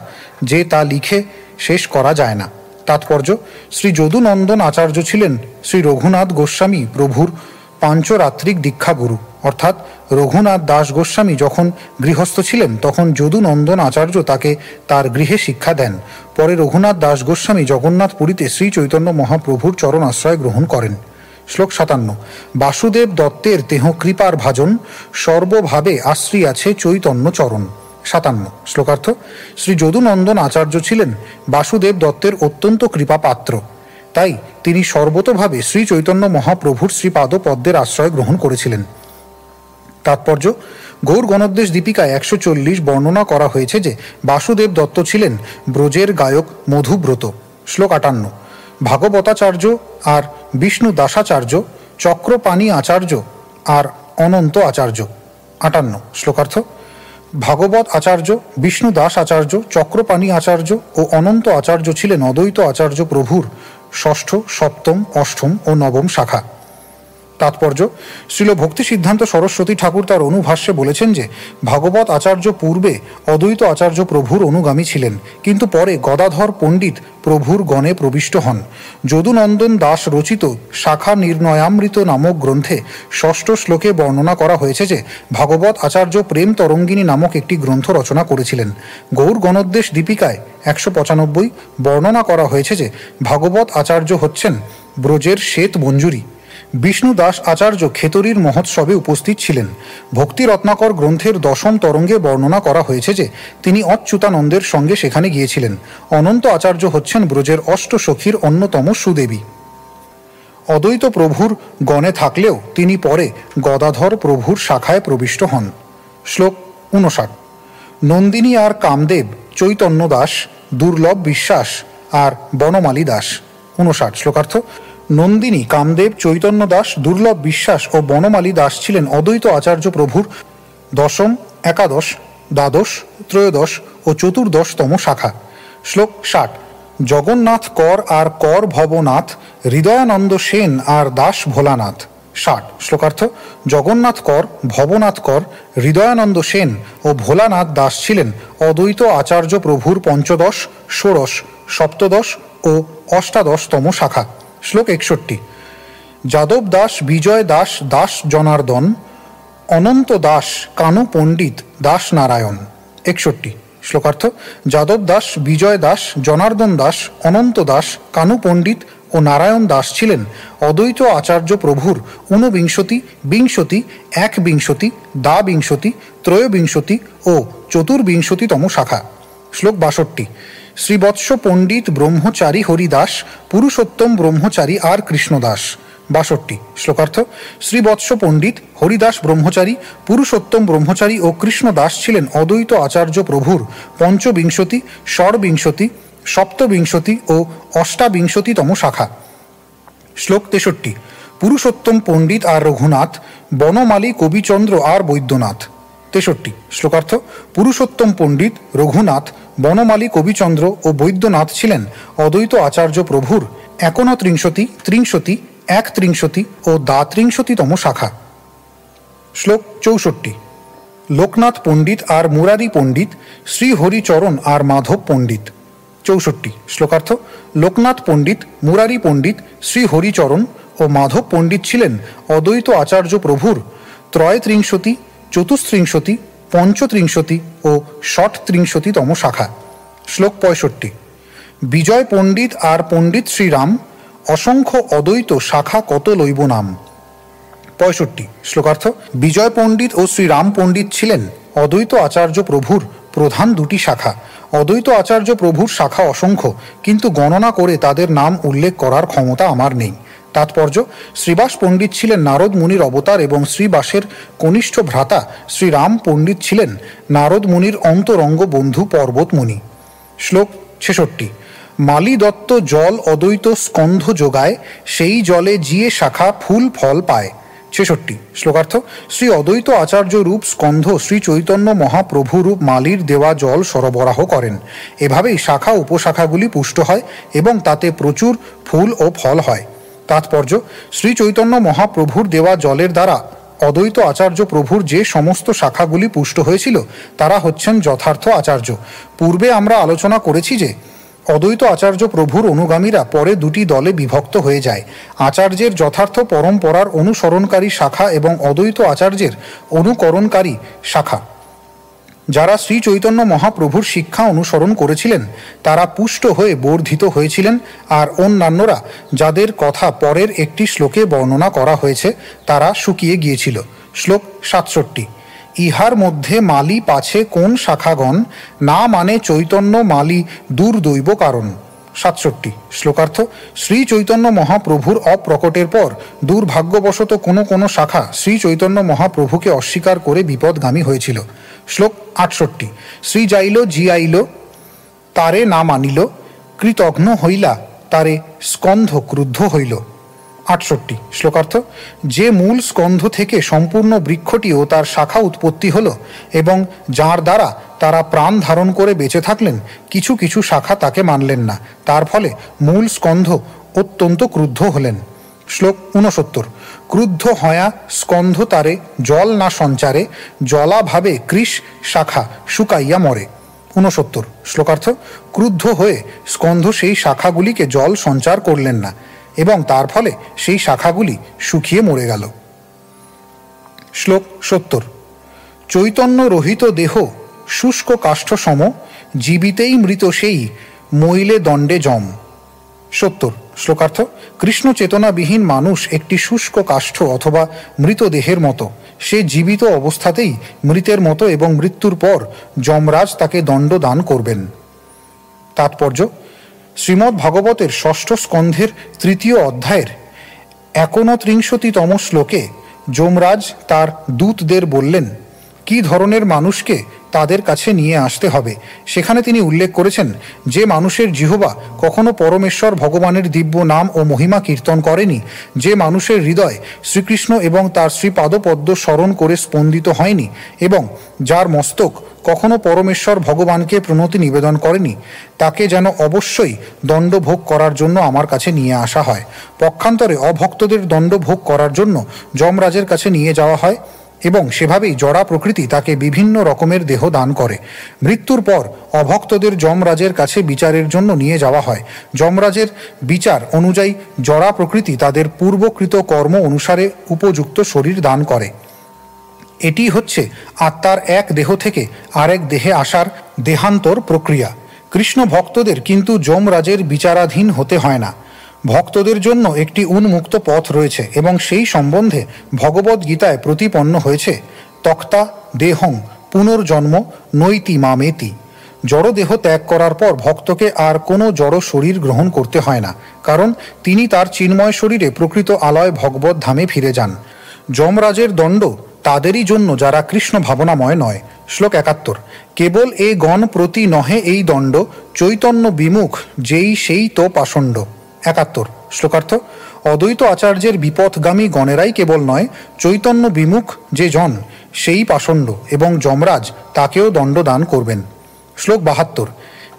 যে তা লিখে শেষ করা যায় না। তাৎপর্য: শ্রী যদু নন্দন আচার্য ছিলেন শ্রী রঘুনাথ গোস্বামী প্রভুর পাঞ্চরাত্রিক দীক্ষাগুরু, অর্থাৎ রঘুনাথ দাস গোস্বামী যখন গৃহস্থ ছিলেন তখন যদু নন্দন আচার্য তাকে তার গৃহে শিক্ষা দেন। পরে রঘুনাথ দাস গোস্বামী জগন্নাথপুরীতে শ্রী চৈতন্য মহাপ্রভুর চরণ আশ্রয় গ্রহণ করেন। শ্লোক 57। বাসুদেব দত্তের তেহ কৃপার ভাজন, সর্বভাবে আশ্রী আছে চৈতন্য চরণ। 57 শ্লোকার্থ। শ্রী যদু নন্দন আচার্য ছিলেন বাসুদেব দত্তের অত্যন্ত কৃপাপাত্র, তাই তিনি সর্বতোভাবে শ্রী চৈতন্য মহাপ্রভুর শ্রীপাদ পদ্মের আশ্রয় গ্রহণ করেছিলেন। তাৎপর্য: গৌর গণোদ্দেশ দীপিকায় 140 বর্ণনা করা হয়েছে যে বাসুদেব দত্ত ছিলেন ব্রজের গায়ক মধুব্রত। শ্লোক 58। ভাগবতাচার্য আর বিষ্ণু দাসাচার্য, চক্রপাণি আচার্য আর অনন্ত আচার্য। 58 শ্লোকার্থ। ভাগবত আচার্য, বিষ্ণু দাস আচার্য, চক্রপাণি আচার্য ও অনন্ত আচার্য ছিলেন অদ্বৈত আচার্য প্রভুর ষষ্ঠ, সপ্তম, অষ্টম ও নবম শাখা। তাৎপর্য: শ্রীল ভক্তি সিদ্ধান্ত সরস্বতী ঠাকুর তার অনুভাষ্যে বলেছেন যে ভাগবত আচার্য পূর্বে অদ্বৈত আচার্য প্রভুর অনুগামী ছিলেন, কিন্তু পরে গদাধর পণ্ডিত প্রভুর গণে প্রবিষ্ট হন। যদুনন্দন দাস রচিত শাখা নির্ণয়ামৃত নামক গ্রন্থে ষষ্ঠ শ্লোকে বর্ণনা করা হয়েছে যে ভাগবত আচার্য প্রেম তরঙ্গিনী নামক একটি গ্রন্থ রচনা করেছিলেন। গৌর গণোদ্দেশ দীপিকায় 195 বর্ণনা করা হয়েছে যে ভাগবত আচার্য হচ্ছেন ব্রজের শ্বেত মঞ্জুরি। বিষ্ণু দাস আচার্য খেতরির মহোৎসবে উপস্থিত ছিলেন। ভক্তি রত্নাকর গ্রন্থের দশম তরঙ্গে বর্ণনা করা হয়েছে যে তিনি অচ্যুতানন্দের সঙ্গে সেখানে গিয়েছিলেন। অনন্ত আচার্য হচ্ছেন ব্রজের অষ্টসখীর অন্যতম সুদেবী। অদ্বৈত প্রভুর গণে থাকলেও তিনি পরে গদাধর প্রভুর শাখায় প্রবিষ্ট হন। শ্লোক 59। নন্দিনী আর কামদেব, চৈতন্য দাস, দুর্লভ বিশ্বাস আর বনমালী দাস। 59 শ্লোকার্থ। নন্দিনী, কামদেব, চৈতন্য দাস, দুর্লভ বিশ্বাস ও বনমালী দাস ছিলেন অদ্বৈত আচার্য প্রভুর দশম, একাদশ, দ্বাদশ, ত্রয়োদশ ও চতুর্দশতম শাখা। শ্লোক 60। জগন্নাথ কর আর কর ভবনাথ, হৃদয়ানন্দ সেন আর দাস ভোলানাথ। 60 শ্লোকার্থ। জগন্নাথ কর, ভবনাথ কর, হৃদয়ানন্দ সেন ও ভোলানাথ দাস ছিলেন অদ্বৈত আচার্য প্রভুর পঞ্চদশ, ষোড়শ, সপ্তদশ ও অষ্টাদশতম শাখা। শ্লোক 61। যাদব দাস, বিজয় দাস, দাস জনার্দন, অনন্ত দাস, কানু পণ্ডিত, দাস নারায়ণ। 61 শ্লোকার্থ। যাদব দাস, বিজয় দাস, জনার্দন দাস, অনন্ত দাস, কানু পণ্ডিত ও নারায়ণ দাস ছিলেন অদ্বৈত আচার্য প্রভুর ঊনবিংশতি, বিংশতি, একবিংশতি, দ্বাবিংশতি, ত্রয়োবিংশতি ও চতুর্বিংশতিতম শাখা। শ্লোক 62। শ্রীবৎস পণ্ডিত ব্রহ্মচারী হরিদাস, পুরুষোত্তম ব্রহ্মচারী আর কৃষ্ণদাস। 62। শ্লোকার্থ। শ্রীবৎস পণ্ডিত, হরিদাস ব্রহ্মচারী, পুরুষোত্তম ব্রহ্মচারী ও কৃষ্ণদাস ছিলেন অদ্বৈত আচার্য প্রভুর পঞ্চবিংশতি, ষড়বিংশতি, সপ্তবিংশতি ও অষ্টাবিংশতিতম শাখা। শ্লোক 63। পুরুষোত্তম পণ্ডিত আর রঘুনাথ, বনমালী কবিচন্দ্র আর বৈদ্যনাথ। 63। শ্লোকার্থ। পুরুষোত্তম পণ্ডিত, রঘুনাথ, বনমালী কবিচন্দ্র ও বৈদ্যনাথ ছিলেন অদ্বৈত আচার্য প্রভুর 59, 63, 1, ও দ্বাত্রিংশতিতম শাখা। শ্লোক 64। লোকনাথ পণ্ডিত আর মুরারি পণ্ডিত, শ্রীহরিচরণ আর মাধব পণ্ডিত। 64। শ্লোকার্থ। লোকনাথ পণ্ডিত, মুরারি পণ্ডিত, শ্রীহরিচরণ ও মাধব পণ্ডিত ছিলেন অদ্বৈত আচার্য প্রভুর ত্রয়ত্রিংশতি, চতুস্ত্রিংশতি, পঞ্চত্রিংশতি ও ষটত্রিংশতিতম শাখা। শ্লোক 65। বিজয় পণ্ডিত আর পণ্ডিত শ্রীরাম, অসংখ্য অদ্বৈত শাখা কত লইব নাম। 65। শ্লোকার্থ। বিজয় পণ্ডিত ও শ্রীরাম পণ্ডিত ছিলেন অদ্বৈত আচার্য প্রভুর প্রধান দুটি শাখা। অদ্বৈত আচার্য প্রভুর শাখা অসংখ্য, কিন্তু গণনা করে তাদের নাম উল্লেখ করার ক্ষমতা আমার নেই। তাৎপর্য: শ্রীবাস পণ্ডিত ছিলেন নারদ মুনির অবতার এবং শ্রীবাসের কনিষ্ঠ ভ্রাতা শ্রীরাম পণ্ডিত ছিলেন নারদ মুনির অন্তরঙ্গ বন্ধু পর্বত মুনি। শ্লোক 66। মালি দত্ত জল অদ্বৈত স্কন্ধ যোগায়, সেই জলে জিয়ে শাখা ফুল ফল পায়। 66। শ্লোকার্থ। শ্রী অদ্বৈত আচার্য রূপ স্কন্ধ শ্রী চৈতন্য মহাপ্রভু রূপ মালির দেওয়া জল সরবরাহ করেন। এভাবেই শাখা উপশাখাগুলি পুষ্ট হয় এবং তাতে প্রচুর ফুল ও ফল হয়। তাৎপর্য: শ্রী চৈতন্য মহাপ্রভুর দেওয়া জলের দ্বারা অদ্বৈত আচার্য প্রভুর যে সমস্ত শাখাগুলি পুষ্ট হয়েছিল তারা হচ্ছেন যথার্থ আচার্য। পূর্বে আমরা আলোচনা করেছি যে অদ্বৈত আচার্য প্রভুর অনুগামীরা পরে দুটি দলে বিভক্ত হয়ে যায়: আচার্যের যথার্থ পরম্পরার অনুসরণকারী শাখা এবং অদ্বৈত আচার্যের অনুকরণকারী শাখা। যারা শ্রী চৈতন্য মহাপ্রভুর শিক্ষা অনুসরণ করেছিলেন তারা পুষ্ট হয়ে বর্ধিত হয়েছিলেন, আর অন্যান্যরা, যাদের কথা পরের একটি শ্লোকে বর্ণনা করা হয়েছে, তারা শুকিয়ে গিয়েছিল। শ্লোক 67। ইহার মধ্যে মালি পাছে কোন শাখাগণ, না মানে চৈতন্য মালি দুর্দৈব কারণ। 67। শ্লোকার্থ। শ্রী চৈতন্য মহাপ্রভুর অপ্রকটের পর দুর্ভাগ্যবশত কোনো কোনো শাখা শ্রী চৈতন্য মহাপ্রভুকে অস্বীকার করে বিপদগামী হয়েছিল। শ্লোক 68। শ্রী যাইল জিয়াইল, তারে না মানিল, কৃতঘ্ন হইলা, তারে স্কন্ধ ক্রুদ্ধ হইল। 68। শ্লোকার্থ। যে মূল স্কন্ধ থেকে সম্পূর্ণ বৃক্ষটি ও তার শাখা উৎপত্তি হল এবং যার দ্বারা তারা প্রাণ ধারণ করে বেঁচে থাকলেন, কিছু কিছু শাখা তাকে মানলেন না। তার ফলে মূল স্কন্ধ অত্যন্ত ক্রুদ্ধ হলেন। শ্লোক 69। ক্রুদ্ধ হয়া স্কন্ধ তারে জল না সঞ্চারে, জলাভাবে কৃষ শাখা শুকাইয়া মরে। 69। শ্লোকার্থ। ক্রুদ্ধ হয়ে স্কন্ধ সেই শাখাগুলিকে জল সঞ্চার করলেন না এবং তার ফলে সেই শাখাগুলি শুকিয়ে মরে গেল। শ্লোক 70। চৈতন্য রহিত দেহ শুষ্ক কাষ্ঠ সম, জীবিতেই মৃত সেই মইলে দণ্ডে জম। 70। শ্লোকার্থ। কৃষ্ণ চেতনাবিহীন মানুষ একটি শুষ্ক কাষ্ঠ অথবা মৃতদেহের মতো। সে জীবিত অবস্থাতেই মৃতের মতো এবং মৃত্যুর পর যমরাজ তাকে দণ্ড দান করবেন। তাৎপর্য: শ্রীমদ্ ভাগবতের ষষ্ঠ স্কন্ধের 3য় অধ্যায়ের 29তম শ্লোকে যমরাজ তার দূতদের বললেন কি ধরনের মানুষকে তাদের কাছে নিয়ে আসতে হবে। সেখানে তিনি উল্লেখ করেছেন, যে মানুষের জিহ্বা কখনো পরমেশ্বর ভগবানের দিব্য নাম ও মহিমা কীর্তন করেনি, যে মানুষের হৃদয় শ্রীকৃষ্ণ এবং তার শ্রীপাদপদ্ম স্মরণ করে স্পন্দিত হয়নি এবং যার মস্তক কখনো পরমেশ্বর ভগবানকে প্রণতি নিবেদন করেনি, তাকে যেন অবশ্যই দণ্ডভোগ করার জন্য আমার কাছে নিয়ে আসা হয়। পক্ষান্তরে অভক্তদের দণ্ডভোগ করার জন্য যমরাজের কাছে নিয়ে যাওয়া হয় এবং সেভাবেই জড়া প্রকৃতি তাকে বিভিন্ন রকমের দেহ দান করে। মৃত্যুর পর অভক্তদের যমরাজের কাছে বিচারের জন্য নিয়ে যাওয়া হয়। যমরাজের বিচার অনুযায়ী জড়া প্রকৃতি তাদের পূর্বকৃত কর্ম অনুসারে উপযুক্ত শরীর দান করে। এটি হচ্ছে আত্মার এক দেহ থেকে আরেক দেহে আসার দেহান্তর প্রক্রিয়া। কৃষ্ণ ভক্তদের কিন্তু যমরাজের বিচারাধীন হতে হয় না। ভক্তদের জন্য একটি উন্মুক্ত পথ রয়েছে এবং সেই সম্বন্ধে ভগবদ্গীতায় প্রতিপন্ন হয়েছে তক্তা দেহং পুনর্জন্ম নৈতি মামেতি। জড় দেহ ত্যাগ করার পর ভক্তকে আর কোনো জড় শরীর গ্রহণ করতে হয় না, কারণ তিনি তার চিন্ময় শরীরে প্রকৃত আলয় ভগবত ধামে ফিরে যান। যমরাজের দণ্ড তাদেরই জন্য যারা কৃষ্ণ ভাবনাময় নয়। শ্লোক ৭১। কেবল এ গণ প্রতি নহে এই দণ্ড, চৈতন্য বিমুখ যেই সেই তো পাষণ্ড। ৭১। শ্লোকার্থ। অদ্বৈত আচার্যের বিপথগামী গণেরাই কেবল নয়, চৈতন্য বিমুখ যে জন সেই পাষণ্ড এবং যমরাজ তাকেও দণ্ড দান করবেন। শ্লোক ৭২।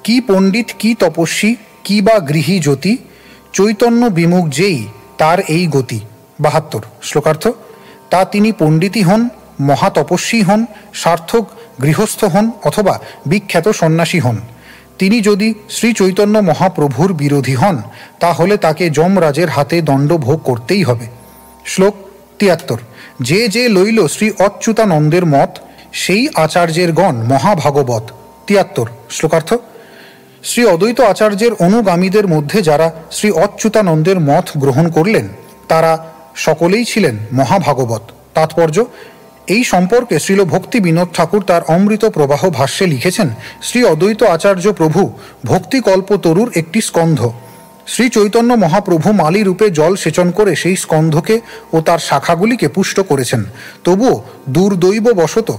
কি পণ্ডিত কি তপস্বী কি বা গৃহী জ্যোতি, চৈতন্য বিমুখ যেই তার এই গতি। ৭২। শ্লোকার্থ। তা তিনি পণ্ডিতই হন, মহাতপস্বী হন, সার্থক গৃহস্থ হন অথবা বিখ্যাত সন্ন্যাসী হন, তিনি যদি শ্রী চৈতন্য মহাপ্রভুর বিরোধী হন তাহলে তাকে যমরাজের হাতে দণ্ড ভোগ করতেই হবে। শ্লোক ৭৩। যে যে লইল শ্রী অচ্যুতানন্দের মত, সেই আচার্যের গণ মহাভাগবত। ৭৩। শ্লোকার্থ। শ্রী অদ্বৈত আচার্যের অনুগামীদের মধ্যে যারা শ্রী অচ্যুতানন্দের মত গ্রহণ করলেন তারা সকলেই ছিলেন মহাভাগবত। তাৎপর্য: এই সম্পর্কে শ্রীল ভক্তি বিনোদ ঠাকুর তার অমৃত প্রবাহ ভাষ্যে লিখেছেন, শ্রী অদ্বৈত আচার্য প্রভু ভক্তিকল্পতরুর একটি স্কন্ধ। শ্রী চৈতন্য মহাপ্রভু মালি রূপে জল সেচন করে সেই স্কন্ধকে ও তার শাখাগুলিকে পুষ্ট করেছেন। তবুও দুর্দৈববশত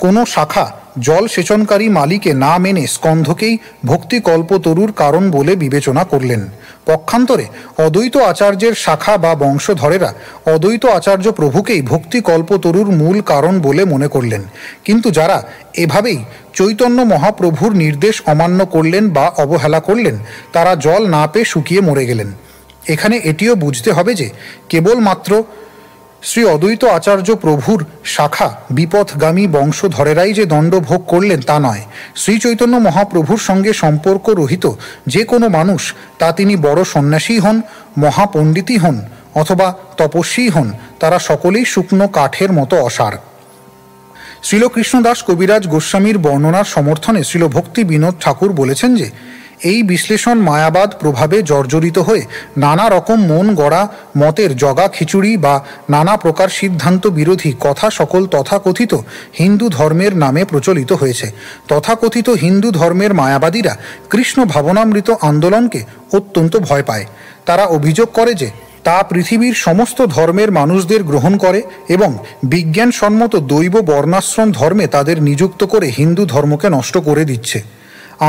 কোনো শাখা জল সেচনকারী মালিকে না মেনে স্কন্ধকেই ভক্তিকল্পতরুর কারণ বলে বিবেচনা করলেন। পক্ষান্তরে অদ্বৈত আচার্যের শাখা বা বংশধরেরা অদ্বৈত আচার্য প্রভুকেই ভক্তিকল্পতরুর মূল কারণ বলে মনে করলেন। কিন্তু যারা এভাবেই চৈতন্য মহাপ্রভুর নির্দেশ অমান্য করলেন বা অবহেলা করলেন তারা জল না পেয়ে শুকিয়ে মরে গেলেন। এখানে এটিও বুঝতে হবে যে কেবলমাত্র শ্রী অদ্বৈত আচার্য প্রভুর শাখা বিপথগামী বংশধরেরাই যে দণ্ড ভোগ করলেন তা নয়। শ্রী চৈতন্য মহাপ্রভুর সঙ্গে সম্পর্ক রহিত যে কোনো মানুষ, তা তিনি বড় সন্ন্যাসী হন, মহাপণ্ডিতই হন অথবা তপস্বী হন, তারা সকলেই শুকনো কাঠের মতো অসার। শ্রীল কৃষ্ণদাস কবিরাজ গোস্বামীর বর্ণনার সমর্থনে শ্রীল ভক্তি বিনোদ ঠাকুর বলেছেন যে এই বিশ্লেষণ মায়াবাদ প্রভাবে জর্জরিত হয়ে নানা রকম মন গড়া মতের জগা খিচুড়ি বা নানা প্রকার সিদ্ধান্ত বিরোধী কথা সকল তথাকথিত হিন্দু ধর্মের নামে প্রচলিত হয়েছে। তথাকথিত হিন্দু ধর্মের মায়াবাদীরা কৃষ্ণ ভাবনামৃত আন্দোলনকে অত্যন্ত ভয় পায়। তারা অভিযোগ করে যে তা পৃথিবীর সমস্ত ধর্মের মানুষদের গ্রহণ করে এবং বিজ্ঞানসম্মত দৈব বর্ণাশ্রম ধর্মে তাদের নিযুক্ত করে হিন্দু ধর্মকে নষ্ট করে দিচ্ছে।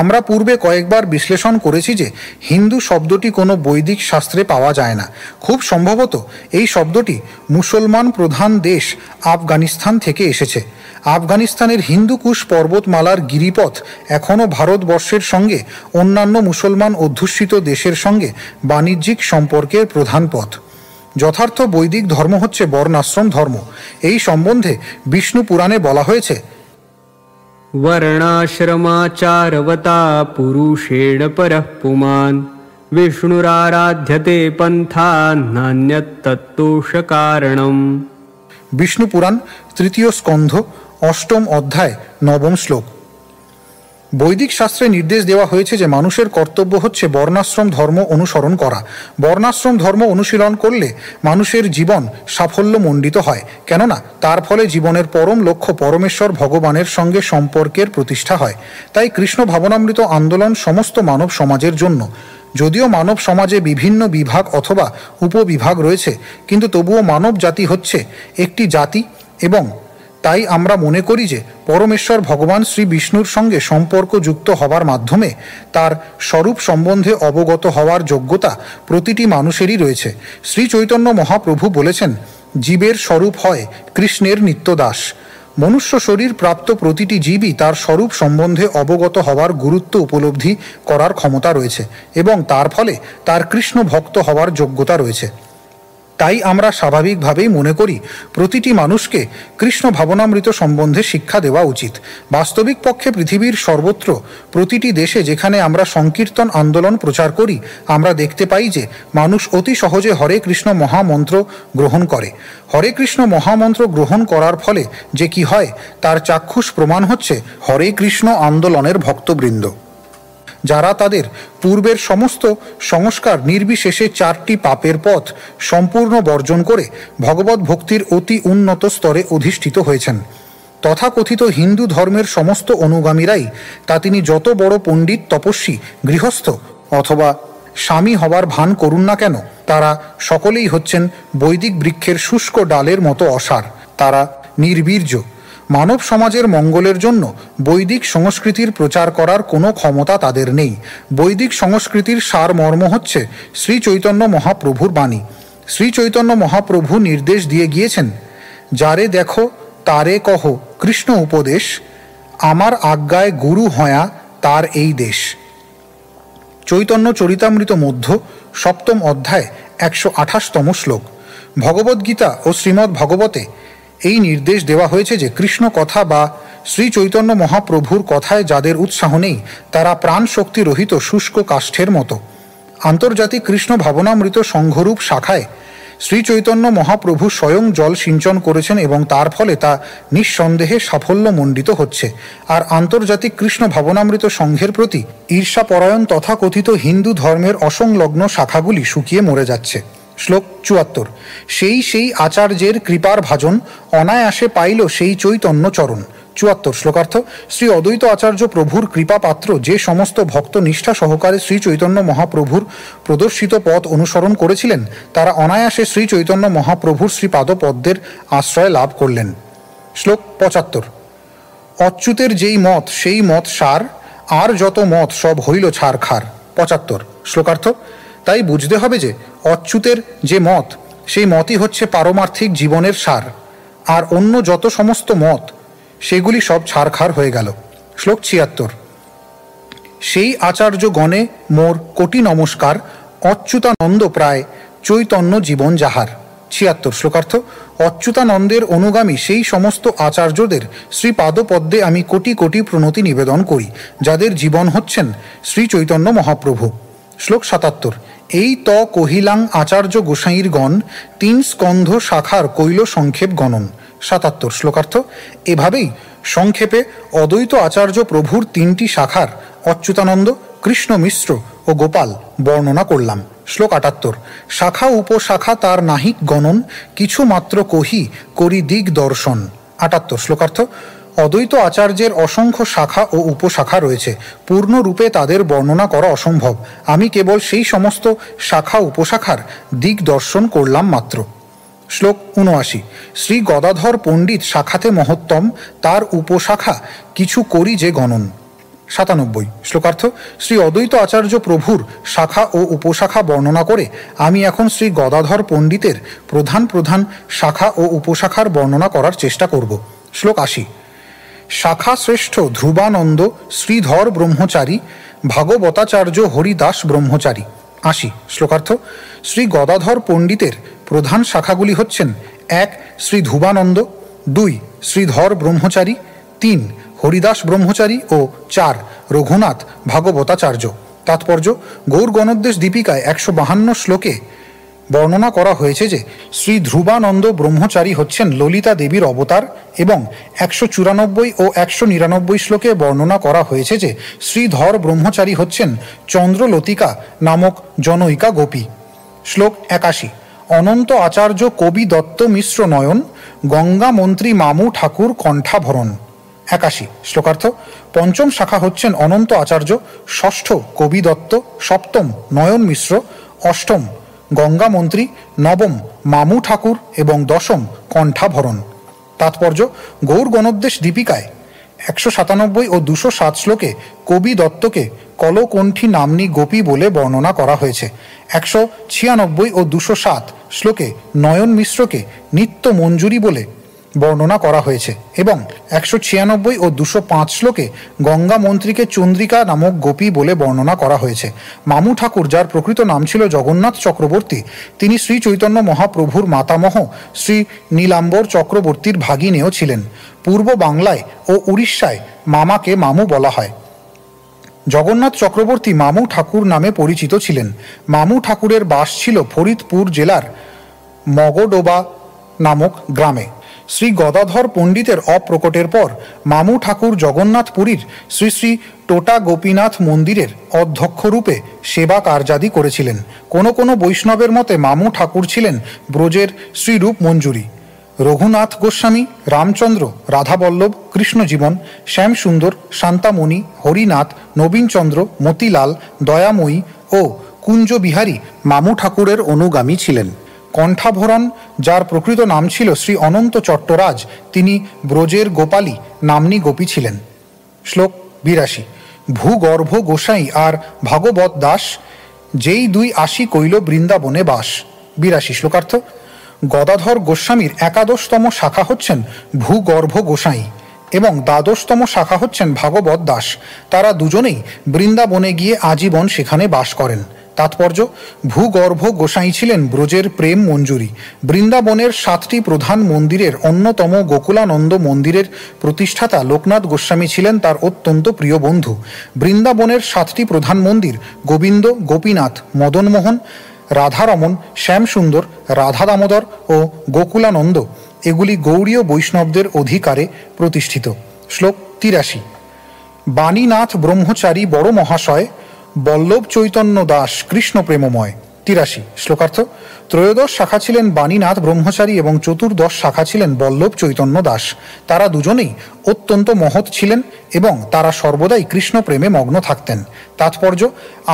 আমরা পূর্বে কয়েকবার বিশ্লেষণ করেছি যে হিন্দু শব্দটি কোনো বৈদিক শাস্ত্রে পাওয়া যায় না। খুব সম্ভবত এই শব্দটি মুসলমান প্রধান দেশ আফগানিস্তান থেকে এসেছে। আফগানিস্তানের হিন্দুকুশ পর্বতমালার গিরিপথ এখনও ভারতবর্ষের সঙ্গে অন্যান্য মুসলমান অধ্যুষিত দেশের সঙ্গে বাণিজ্যিক সম্পর্কের প্রধান পথ। যথার্থ বৈদিক ধর্ম হচ্ছে বর্ণাশ্রম ধর্ম। এই সম্বন্ধে বিষ্ণু পুরাণে বলা হয়েছে, वर्णाश्रमाचारवता पुरुषेण परः पुमान् विष्णुराराध्यते पन्था नान्यत्तत्तोषकारणम्। বিষ্ণু পুরাণ ৩য় স্কন্ধ ৮ম অধ্যায় ৯ম শ্লোক। বৈদিক শাস্ত্রে নির্দেশ দেওয়া হয়েছে যে মানুষের কর্তব্য হচ্ছে বর্ণাশ্রম ধর্ম অনুসরণ করা। বর্ণাশ্রম ধর্ম অনুশীলন করলে মানুষের জীবন সাফল্যমণ্ডিত হয়, কেননা তার ফলে জীবনের পরম লক্ষ্য পরমেশ্বর ভগবানের সঙ্গে সম্পর্কের প্রতিষ্ঠা হয়। তাই কৃষ্ণ ভাবনামৃত আন্দোলন সমস্ত মানব সমাজের জন্য। যদিও মানব সমাজে বিভিন্ন বিভাগ অথবা উপবিভাগ রয়েছে, কিন্তু তবুও মানব জাতি হচ্ছে একটি জাতি এবং তাই আমরা মনে করি যে পরমেশ্বর ভগবান শ্রী বিষ্ণুর সঙ্গে সম্পর্কযুক্ত হবার মাধ্যমে তার স্বরূপ সম্বন্ধে অবগত হওয়ার যোগ্যতা প্রতিটি মানুষেরই রয়েছে। শ্রী চৈতন্য মহাপ্রভু বলেছেন, জীবের স্বরূপ হয় কৃষ্ণের নিত্যদাস। মনুষ্য শরীর প্রাপ্ত প্রতিটি জীবই তার স্বরূপ সম্বন্ধে অবগত হওয়ার গুরুত্ব উপলব্ধি করার ক্ষমতা রয়েছে এবং তার ফলে তার কৃষ্ণ ভক্ত হওয়ার যোগ্যতা রয়েছে। তাই আমরা স্বাভাবিকভাবেই মনে করি প্রতিটি মানুষকে কৃষ্ণ ভাবনামৃত সম্বন্ধে শিক্ষা দেওয়া উচিত। বাস্তবিক পক্ষে পৃথিবীর সর্বত্র প্রতিটি দেশে যেখানে আমরা সংকীর্তন আন্দোলন প্রচার করি আমরা দেখতে পাই যে মানুষ অতি সহজে হরে কৃষ্ণ মহামন্ত্র গ্রহণ করে। হরে কৃষ্ণ মহামন্ত্র গ্রহণ করার ফলে যে কি হয় তার চাক্ষুষ প্রমাণ হচ্ছে হরে কৃষ্ণ আন্দোলনের ভক্তবৃন্দ, যারা তাদের পূর্বের সমস্ত সংস্কার নির্বিশেষে 4টি পাপের পথ সম্পূর্ণ বর্জন করে ভগবত ভক্তির অতি উন্নত স্তরে অধিষ্ঠিত হয়েছেন। তথাকথিত হিন্দু ধর্মের সমস্ত অনুগামীরাই, তা তিনি যত বড় পণ্ডিত, তপস্বী, গৃহস্থ অথবা স্বামী হবার ভান করুন না কেন, তারা সকলেই হচ্ছেন বৈদিক বৃক্ষের শুষ্ক ডালের মতো অসার। তারা নির্বীর্য। মানব সমাজের মঙ্গলের জন্য বৈদিক সংস্কৃতির প্রচার করার কোনো ক্ষমতা তাদের নেই। বৈদিক সংস্কৃতির সারমর্ম হচ্ছে শ্রী চৈতন্য মহাপ্রভুর বাণী। শ্রী চৈতন্য মহাপ্রভু নির্দেশ দিয়ে গিয়েছেন, যারে দেখো তারে কহ কৃষ্ণ উপদেশ, আমার আজ্ঞায় গুরু হয়া তার এই দেশ। চৈতন্য চরিতামৃত মধ্য 7ম অধ্যায় 128তম শ্লোক। ভগবদ্গীতা ও শ্রীমদ্ ভাগবতে এই নির্দেশ দেওয়া হয়েছে যে কৃষ্ণ কথা বা শ্রী চৈতন্য মহাপ্রভুর কথায় যাদের উৎসাহ নেই, তারা প্রাণ শক্তি রহিত শুষ্ক কাষ্ঠের মতো। আন্তর্জাতিক কৃষ্ণ ভাবনামৃত সংঘরূপ শাখায় শ্রী চৈতন্য মহাপ্রভু স্বয়ং জল সিঞ্চন করেছেন এবং তার ফলে তা নিঃসন্দেহে সাফল্যমণ্ডিত হচ্ছে। আর আন্তর্জাতিক কৃষ্ণ ভাবনামৃত সংঘের প্রতি ঈর্ষাপরায়ণ তথাকথিত হিন্দু ধর্মের অসংলগ্ন শাখাগুলি শুকিয়ে মরে যাচ্ছে। শ্লোক 74। সেই আচার্যের কৃপার ভাজন, অনায়াসে পাইল সেই চৈতন্য চরণ। 74 শ্লোকার্থ। শ্রী অদ্বৈত আচার্য প্রভুর কৃপা পাত্র যে সমস্ত ভক্ত নিষ্ঠা সহকারে শ্রী চৈতন্য মহাপ্রভুর প্রদর্শিত পথ অনুসরণ করেছিলেন, তারা অনায়াসে শ্রী চৈতন্য মহাপ্রভুর শ্রীপাদপদ্মের আশ্রয় লাভ করলেন। শ্লোক 75। অচ্যুতের যেই মত সেই মত সার, আর যত মত সব হইল ছারখার। 75 শ্লোকার্থ। তাই বুঝতে হবে যে অচ্যুতের যে মত, সেই মতই হচ্ছে পারমার্থিক জীবনের সার, আর অন্য যত সমস্ত মত সেগুলি সব ছারখার হয়ে গেল। শ্লোক 76। সেই আচার্য গণে মোর কোটি নমস্কার, অচ্যুতানন্দ প্রায় চৈতন্য জীবন যাহার। 76 শ্লোকার্থ। অচ্যুতানন্দের অনুগামী সেই সমস্ত আচার্যদের শ্রীপাদপদ্মে আমি কোটি কোটি প্রণতি নিবেদন করি, যাদের জীবন হচ্ছেন শ্রী চৈতন্য মহাপ্রভু। শ্লোক 77। এই ত কহিলাং আচার্য গোসাইর গণ, 3 স্কন্ধ শাখার কৈল সংক্ষেপ গণন। 77 শ্লোকার্থ। এভাবেই সংক্ষেপে অদ্বৈত আচার্য প্রভুর 3টি শাখার অচ্যুতানন্দ, কৃষ্ণ মিশ্র ও গোপাল বর্ণনা করলাম। শ্লোক 78। শাখা উপশাখা তার নাহিক গণন, কিছু মাত্র কহি করি দিক দর্শন। 78 শ্লোকার্থ। অদ্বৈত আচার্যের অসংখ্য শাখা ও উপশাখা রয়েছে, পূর্ণরূপে তাদের বর্ণনা করা অসম্ভব। আমি কেবল সেই সমস্ত শাখা উপশাখার দিক দর্শন করলাম মাত্র। শ্লোক 79। শ্রী গদাধর পণ্ডিত শাখাতে মহত্তম, তার উপশাখা কিছু করি যে গণন। 97 শ্লোকার্থ। শ্রী অদ্বৈত আচার্য প্রভুর শাখা ও উপশাখা বর্ণনা করে আমি এখন শ্রী গদাধর পণ্ডিতের প্রধান প্রধান শাখা ও উপশাখার বর্ণনা করার চেষ্টা করব। শ্লোক 80। শাখা শ্রেষ্ঠ ধ্রুবানন্দ শ্রীধর ব্রহ্মচারী, ভাগবতাচার্য হরিদাস ব্রহ্মচারী। 80 শ্লোকার্থ। শ্রী গদাধর পণ্ডিতের প্রধান শাখাগুলি হচ্ছেন: 1 শ্রী ধ্রুবানন্দ, 2 শ্রীধর ব্রহ্মচারী, 3 হরিদাস ব্রহ্মচারী ও 4 রঘুনাথ ভাগবতাচার্য। তাৎপর্য: গৌর গণোদ্দেশ দীপিকায় 152 শ্লোকে বর্ণনা করা হয়েছে যে শ্রী ধ্রুবানন্দ ব্রহ্মচারী হচ্ছেন ললিতা দেবীর অবতার, এবং 194 ও 199 শ্লোকে বর্ণনা করা হয়েছে যে শ্রীধর ব্রহ্মচারী হচ্ছেন চন্দ্রলতিকা নামক জনৈকা গোপী। শ্লোক 81। অনন্ত আচার্য কবি দত্ত মিশ্র নয়ন, গঙ্গা মন্ত্রী মামু ঠাকুর কণ্ঠাভরণ। 81 শ্লোকার্থ। পঞ্চম শাখা হচ্ছেন অনন্ত আচার্য, ষষ্ঠ কবি দত্ত, সপ্তম নয়ন মিশ্র, অষ্টম গঙ্গা মন্ত্রী, নবম মামু ঠাকুর এবং দশম কণ্ঠাভরণ। তাৎপর্য: গৌর গণোদ্দেশ দীপিকায় 197 ও 207 শ্লোকে কবি দত্তকে কলকণ্ঠী নাম্নী গোপী বলে বর্ণনা করা হয়েছে। 196 ও 207 শ্লোকে নয়ন মিশ্রকে নিত্য মঞ্জুরি বলে বর্ণনা করা হয়েছে, এবং 196 ও 205 শ্লোকে গঙ্গা মন্ত্রীকে চন্দ্রিকা নামক গোপী বলে বর্ণনা করা হয়েছে। মামু ঠাকুর, যার প্রকৃত নাম ছিল জগন্নাথ চক্রবর্তী, তিনি শ্রী চৈতন্য মহাপ্রভুর মাতামহ শ্রী নীলাম্বর চক্রবর্তীর ভাগিনেও ছিলেন। পূর্ব বাংলায় ও উড়িষ্যায় মামাকে মামু বলা হয়। জগন্নাথ চক্রবর্তী মামু ঠাকুর নামে পরিচিত ছিলেন। মামু ঠাকুরের বাস ছিল ফরিদপুর জেলার মগডোবা নামক গ্রামে। শ্রী গদাধর পণ্ডিতের অপ্রকটের পর মামু ঠাকুর জগন্নাথপুরীর শ্রী শ্রী টোটা গোপীনাথ মন্দিরের অধ্যক্ষরূপে সেবা কার্যাদি করেছিলেন। কোনো কোনো বৈষ্ণবের মতে মামু ঠাকুর ছিলেন ব্রজের শ্রীরূপ মঞ্জুরি। রঘুনাথ গোস্বামী, রামচন্দ্র, রাধাবল্লভ, কৃষ্ণজীবন, শ্যামসুন্দর, শান্তামণি, হরিনাথ, নবীনচন্দ্র, মতিলাল, দয়াময়ী ও কুঞ্জবিহারী মামু ঠাকুরের অনুগামী ছিলেন। কণ্ঠাভরণ, যার প্রকৃত নাম ছিল শ্রী অনন্ত চট্টরাজ, তিনি ব্রজের গোপালী নাম্নী গোপী ছিলেন। শ্লোক ৮২। ভূগর্ভ গোসাই আর ভাগবত দাস, যেই দুই আশি কইল বৃন্দাবনে বাস। ৮২ শ্লোকার্থ। গদাধর গোস্বামীর একাদশতম শাখা হচ্ছেন ভূগর্ভ গোসাই এবং দ্বাদশতম শাখা হচ্ছেন ভাগবত দাস। তারা দুজনেই বৃন্দাবনে গিয়ে আজীবন সেখানে বাস করেন। তাৎপর্য: ভূগর্ভ গোসাই ছিলেন ব্রজের প্রেম মঞ্জুরি। বৃন্দাবনের ৭টি প্রধান মন্দিরের অন্যতম গোকুলানন্দ মন্দিরের প্রতিষ্ঠাতা লোকনাথ গোস্বামী ছিলেন তার অত্যন্ত প্রিয় বন্ধু। বৃন্দাবনের ৭টি প্রধান মন্দির গোবিন্দ, গোপীনাথ, মদনমোহন, রাধারমণ, শ্যামসুন্দর, রাধা দামোদর ও গোকুলানন্দ, এগুলি গৌড়ীয় বৈষ্ণবদের অধিকারে প্রতিষ্ঠিত। শ্লোক ৮৩। বাণীনাথ ব্রহ্মচারী বড় মহাশয়, বল্লভ চৈতন্য দাস কৃষ্ণ প্রেমময়। ৮৩ শ্লোকার্থ। ত্রয়োদশ শাখা ছিলেন বাণীনাথ ব্রহ্মচারী এবং চতুর্দশ শাখা ছিলেন বল্লভ চৈতন্য দাস। তারা দুজনেই অত্যন্ত মহৎ ছিলেন এবং তারা সর্বদাই কৃষ্ণ প্রেমে মগ্ন থাকতেন। তাৎপর্য: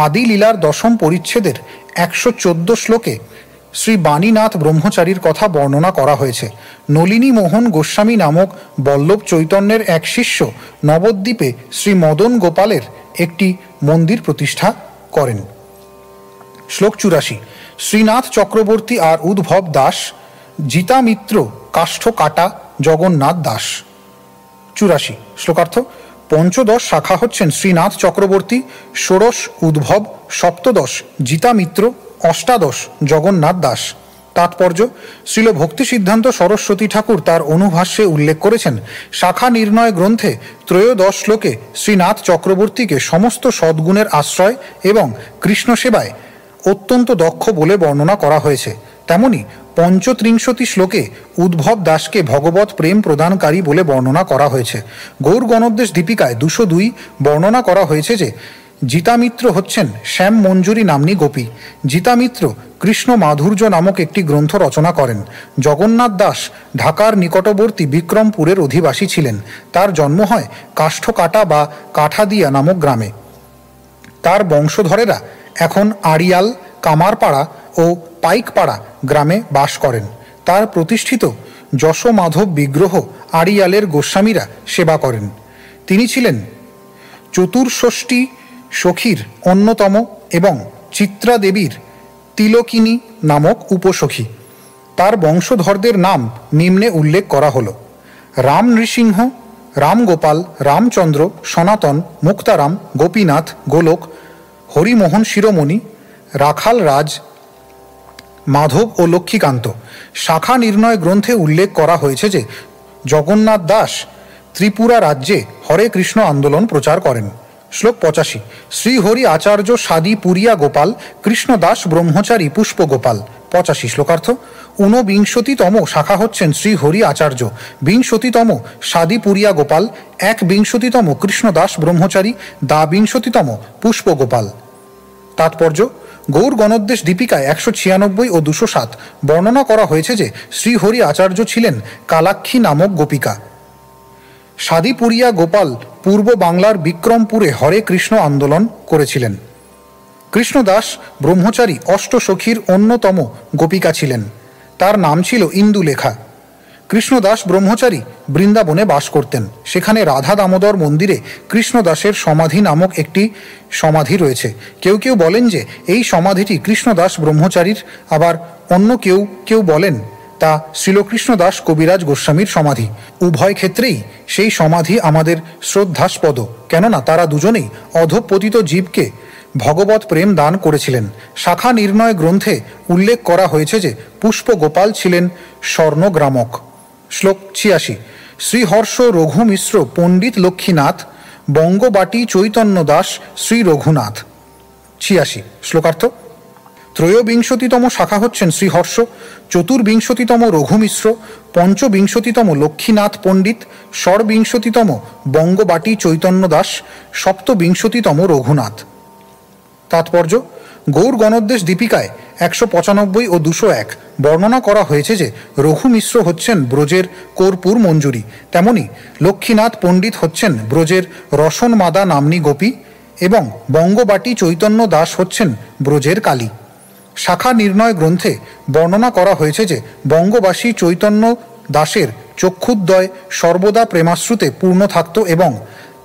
আদি লীলার ১০ম পরিচ্ছেদের ১১৪ শ্লোকে শ্রী বাণীনাথ ব্রহ্মচারীর কথা বর্ণনা করা হয়েছে। নলিনী মোহন গোস্বামী নামক বল্লভ চৈতন্যের এক শিষ্য নবদ্বীপে শ্রী মদন গোপালের একটি মন্দির প্রতিষ্ঠা করেন। শ্লোক ৮৪। শ্রীনাথ চক্রবর্তী আর উদ্ভব দাস, জিতামিত্র, কাষ্ঠ কাটা, জগন্নাথ দাস। ৮৪ শ্লোকার্থ। পঞ্চদশ শাখা হচ্ছেন শ্রীনাথ চক্রবর্তী, ষোড়শ উদ্ভব, সপ্তদশ জিতামিত্র, অষ্টাদশ জগন্নাথ দাস। তাৎপর্য: শ্রীল ভক্তি সিদ্ধান্ত সরস্বতী ঠাকুর তার অনুভাষ্যে উল্লেখ করেছেন, শাখা নির্ণয় গ্রন্থে ত্রয়োদশ শ্লোকে শ্রীনাথ চক্রবর্তীকে সমস্ত সদ্গুণের আশ্রয় এবং কৃষ্ণ সেবায় অত্যন্ত দক্ষ বলে বর্ণনা করা হয়েছে। তেমনি পঞ্চত্রিংশতি শ্লোকে উদ্ভব দাসকে ভগবত প্রেম প্রদানকারী বলে বর্ণনা করা হয়েছে। গৌর গণোদ্দেশ দীপিকায় ২০২ বর্ণনা করা হয়েছে যে জিতামিত্র হচ্ছেন শ্যাম মঞ্জুরি নাম্নী গোপী। জিতামিত্র কৃষ্ণ মাধুর্য নামক একটি গ্রন্থ রচনা করেন। জগন্নাথ দাস ঢাকার নিকটবর্তী বিক্রমপুরের অধিবাসী ছিলেন। তার জন্ম হয় কাষ্ঠকাটা বা কাঠাদিয়া নামক গ্রামে। তার বংশধরেরা এখন আড়িয়াল, কামারপাড়া ও পাইকপাড়া গ্রামে বাস করেন। তার প্রতিষ্ঠিত যশোমাধব বিগ্রহ আড়িয়ালের গোস্বামীরা সেবা করেন। তিনি ছিলেন চতুর্ষষ্ঠী সখীর অন্যতম এবং চিত্রা দেবীর তিলকিনী নামক উপসখী। তার বংশধরদের নাম নিম্নে উল্লেখ করা হল: রাম নৃসিংহ, রামগোপাল, রামচন্দ্র, সনাতন, মুক্তারাম, গোপীনাথ, গোলক, হরিমোহন শিরোমণি, রাখাল রাজ, মাধব ও লক্ষ্মীকান্ত। শাখা নির্ণয় গ্রন্থে উল্লেখ করা হয়েছে যে জগন্নাথ দাস ত্রিপুরা রাজ্যে হরে কৃষ্ণ আন্দোলন প্রচার করেন। শ্লোক ৮৫। শ্রীহরি আচার্য সাদি পুরিয়া গোপাল, কৃষ্ণদাস ব্রহ্মচারী পুষ্প গোপাল। ৮৫ শ্লোকার্থ। ঊনবিংশতিতম শাখা হচ্ছেন শ্রীহরি আচার্য, বিংশতিতম সাদি পুরিয়া গোপাল, ১বিংশতিতম কৃষ্ণদাস ব্রহ্মচারী, দ্বাবিংশতিতম পুষ্প গোপাল। তাৎপর্য: গৌর গণোদ্দেশ দীপিকায় ১৯৬ ও ২০৭ বর্ণনা করা হয়েছে যে শ্রীহরি আচার্য ছিলেন কালাক্ষী নামক গোপিকা। সাদিপুরিয়া গোপাল পূর্ব বাংলার বিক্রমপুরে হরে কৃষ্ণ আন্দোলন করেছিলেন। কৃষ্ণদাস ব্রহ্মচারী অষ্টসখীর অন্যতম গোপিকা ছিলেন। তার নাম ছিল ইন্দুলেখা। কৃষ্ণদাস ব্রহ্মচারী বৃন্দাবনে বাস করতেন। সেখানে রাধা দামোদর মন্দিরে কৃষ্ণদাসের সমাধি নামক একটি সমাধি রয়েছে। কেউ কেউ বলেন যে এই সমাধিটি কৃষ্ণদাস ব্রহ্মচারীর, আবার অন্য কেউ কেউ বলেন তা শ্রীলকৃষ্ণদাস কবিরাজ গোস্বামীর সমাধি। উভয় ক্ষেত্রেই সেই সমাধি আমাদের শ্রদ্ধাস্পদ, কেননা তারা দুজনেই অধঃপতিত জীবকে ভগবত প্রেম দান করেছিলেন। শাখা নির্ণয় গ্রন্থে উল্লেখ করা হয়েছে যে পুষ্প গোপাল ছিলেন স্বর্ণগ্রামক। শ্লোক ৮৬। শ্রীহর্ষ রঘু মিশ্র পণ্ডিত লক্ষ্মীনাথ, বঙ্গবাটি চৈতন্য দাস শ্রী রঘুনাথ। ৮৬ শ্লোকার্থ। ত্রয়োবিংশতিতম শাখা হচ্ছেন শ্রীহর্ষ, চতুর্বিংশতিতম রঘুমিশ্র, পঞ্চবিংশতিতম লক্ষ্মীনাথ পণ্ডিত, ষড়বিংশতিতম বঙ্গবাটি চৈতন্য দাস, সপ্তবিংশতিতম রঘুনাথ। তাৎপর্য: গৌর গণোদ্দেশ দীপিকায় 195 ও 201 বর্ণনা করা হয়েছে যে রঘু মিশ্র হচ্ছেন ব্রজের কর্পূর মঞ্জুরি, তেমনি লক্ষ্মীনাথ পণ্ডিত হচ্ছেন ব্রজের রসন মাদা নাম্নী গোপী এবং বঙ্গবাটি চৈতন্য দাস হচ্ছেন ব্রজের কালী। শাখা নির্ণয় গ্রন্থে বর্ণনা করা হয়েছে যে বঙ্গবাসী চৈতন্য দাসের চক্ষুদ্বয় সর্বদা প্রেমাশ্রুতে পূর্ণ থাকত এবং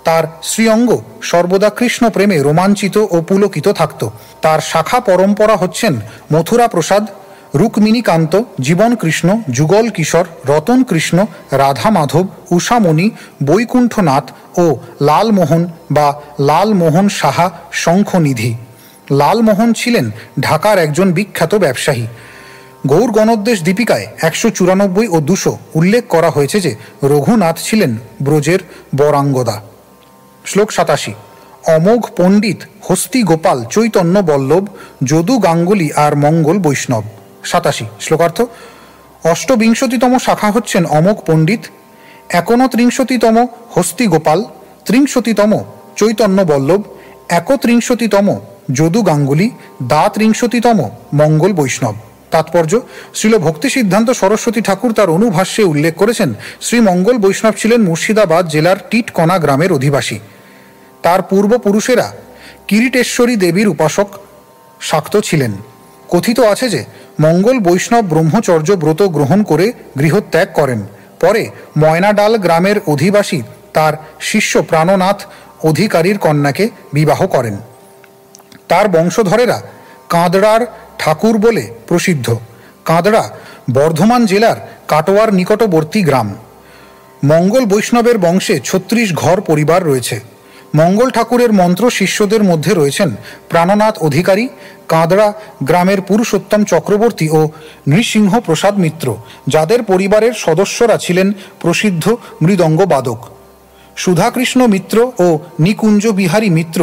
তার শ্রীঅঙ্গ সর্বদা কৃষ্ণ প্রেমে রোমাঞ্চিত ও পুলকিত থাকত। তার শাখা পরম্পরা হচ্ছেন মথুরা প্রসাদ, রুক্মিণীকান্ত, জীবন কৃষ্ণ, যুগল কিশোর, রতন কৃষ্ণ, রাধা মাধব, উষামণি, বৈকুণ্ঠনাথ ও লালমোহন বা লালমোহন সাহা শঙ্খনিধি। লালমোহন ছিলেন ঢাকার একজন বিখ্যাত ব্যবসায়ী। গৌর গণোদ্দেশ দীপিকায় 194 ও 200 উল্লেখ করা হয়েছে যে রঘুনাথ ছিলেন ব্রজের বরাঙ্গদা। শ্লোক 87। অমোঘ পণ্ডিত হস্তি গোপাল চৈতন্য বল্লভ যদু গাঙ্গুলি আর মঙ্গল বৈষ্ণব। 87 শ্লোকার্থ। অষ্টবিংশতিতম শাখা হচ্ছেন অমোঘ পণ্ডিত, 39তম হস্তি গোপাল, 30তম চৈতন্য বল্লভ, 31তম যদু গাঙ্গুলি, 33তম মঙ্গল বৈষ্ণব। তাৎপর্য: শ্রীল ভক্তি সিদ্ধান্ত সরস্বতী ঠাকুর তার অনুভাষ্যে উল্লেখ করেছেন শ্রী মঙ্গল বৈষ্ণব ছিলেন মুর্শিদাবাদ জেলার টিটকনা গ্রামের অধিবাসী। তার পূর্বপুরুষেরা কিরিটেশ্বরী দেবীর উপাসক শাক্ত ছিলেন। কথিত আছে যে মঙ্গল বৈষ্ণব ব্রহ্মচর্য ব্রত গ্রহণ করে গৃহত্যাগ করেন। পরে ময়নাডাল গ্রামের অধিবাসী তার শিষ্য প্রাণনাথ অধিকারীর কন্যাকে বিবাহ করেন। তার বংশধরেরা কাঁদড়ার ঠাকুর বলে প্রসিদ্ধ। কাঁদড়া বর্ধমান জেলার কাটোয়ার নিকটবর্তী গ্রাম। মঙ্গল বৈষ্ণবের বংশে 36 ঘর পরিবার রয়েছে। মঙ্গল ঠাকুরের মন্ত্র শিষ্যদের মধ্যে রয়েছেন প্রাণনাথ অধিকারী, কাঁদড়া গ্রামের পুরুষোত্তম চক্রবর্তী ও নৃসিংহ প্রসাদ মিত্র, যাদের পরিবারের সদস্যরা ছিলেন প্রসিদ্ধ মৃদঙ্গ বাদক। সুধাকৃষ্ণ মিত্র ও নিকুঞ্জ বিহারী মিত্র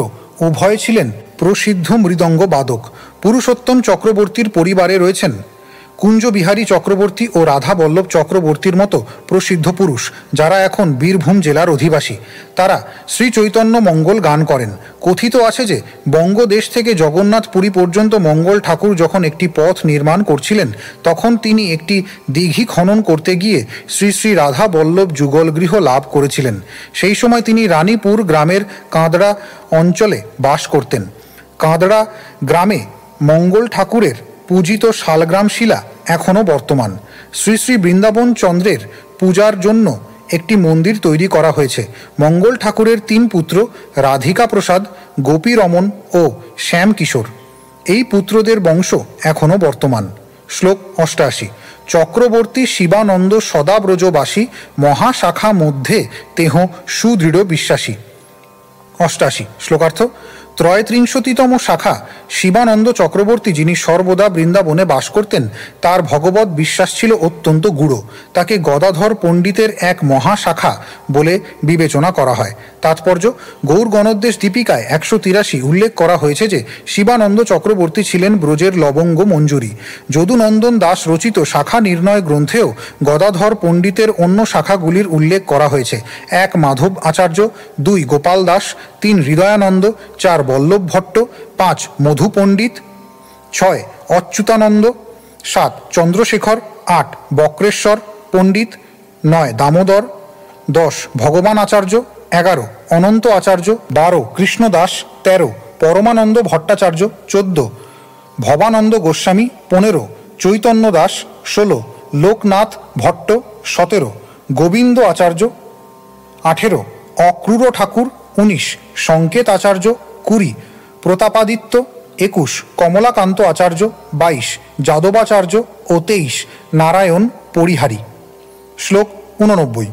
উভয় ছিলেন প্রসিদ্ধ মৃদঙ্গ বাদক। পুরুষোত্তম চক্রবর্তীর পরিবারে রয়েছেন কুঞ্জবিহারী চক্রবর্তী ও রাধা বল্লভ চক্রবর্তীর মতো প্রসিদ্ধ পুরুষ, যারা এখন বীরভূম জেলার অধিবাসী। তারা শ্রী চৈতন্য মঙ্গল গান করেন। কথিত আছে যে বঙ্গদেশ থেকে জগন্নাথ পুরী পর্যন্ত মঙ্গল ঠাকুর যখন একটি পথ নির্মাণ করছিলেন, তখন তিনি একটি দিঘি খনন করতে গিয়ে শ্রী শ্রী রাধা বল্লভ যুগল গৃহ লাভ করেছিলেন। সেই সময় তিনি রানীপুর গ্রামের কাঁদড়া অঞ্চলে বাস করতেন। কাঁদড়া গ্রামে মঙ্গল ঠাকুরের পূজিত শালগ্রাম শিলা এখনও বর্তমান। শ্রী শ্রী বৃন্দাবন চন্দ্রের পূজার জন্য একটি মন্দির তৈরি করা হয়েছে। মঙ্গল ঠাকুরের 3 পুত্র রাধিকা প্রসাদ, গোপী রমন ও শ্যাম কিশোর, এই পুত্রদের বংশ এখনও বর্তমান। শ্লোক 88। চক্রবর্তী শিবানন্দ সদাব্রজবাসী মহাশাখা মধ্যে তেহ সুদৃঢ় বিশ্বাসী। 88 শ্লোকার্থ। 33তম শাখা শিবানন্দ চক্রবর্তী, যিনি সর্বদা বৃন্দাবনে বাস করতেন, তার ভগবত বিশ্বাস ছিল অত্যন্ত গূঢ়। তাকে গদাধর পণ্ডিতের এক মহাশাখা বলে বিবেচনা করা হয়। তাৎপর্য: গৌর গণোদ্দেশ দীপিকায় 183 উল্লেখ করা হয়েছে যে শিবানন্দ চক্রবর্তী ছিলেন ব্রজের লবঙ্গ মঞ্জুরি। যদুনন্দন দাস রচিত শাখা নির্ণয় গ্রন্থেও গদাধর পণ্ডিতের অন্য শাখাগুলির উল্লেখ করা হয়েছে। 1 মাধব আচার্য, 2 গোপাল দাস, 3 হৃদয়ানন্দ, 4 বল্লভ ভট্ট, 5 মধু পণ্ডিত, 6 অচ্যুতানন্দ, 7 চন্দ্রশেখর, 8 বক্রেশ্বর পণ্ডিত, 9 দামোদর, 10 ভগবান আচার্য, 11 অনন্ত আচার্য, 12 কৃষ্ণদাস, 13 পরমানন্দ ভট্টাচার্য, 14 ভবানন্দ গোস্বামী, 15 চৈতন্য দাস, 16 লোকনাথ ভট্ট, 17 গোবিন্দ আচার্য, 18 অক্রূর ঠাকুর, 19 সংকেত আচার্য, 20 প্রতাপাদিত্য, 21 কমলাকান্ত আচার্য, 22 যাদবাচার্য ও 23 নারায়ণ পরিহারী। শ্লোক 89।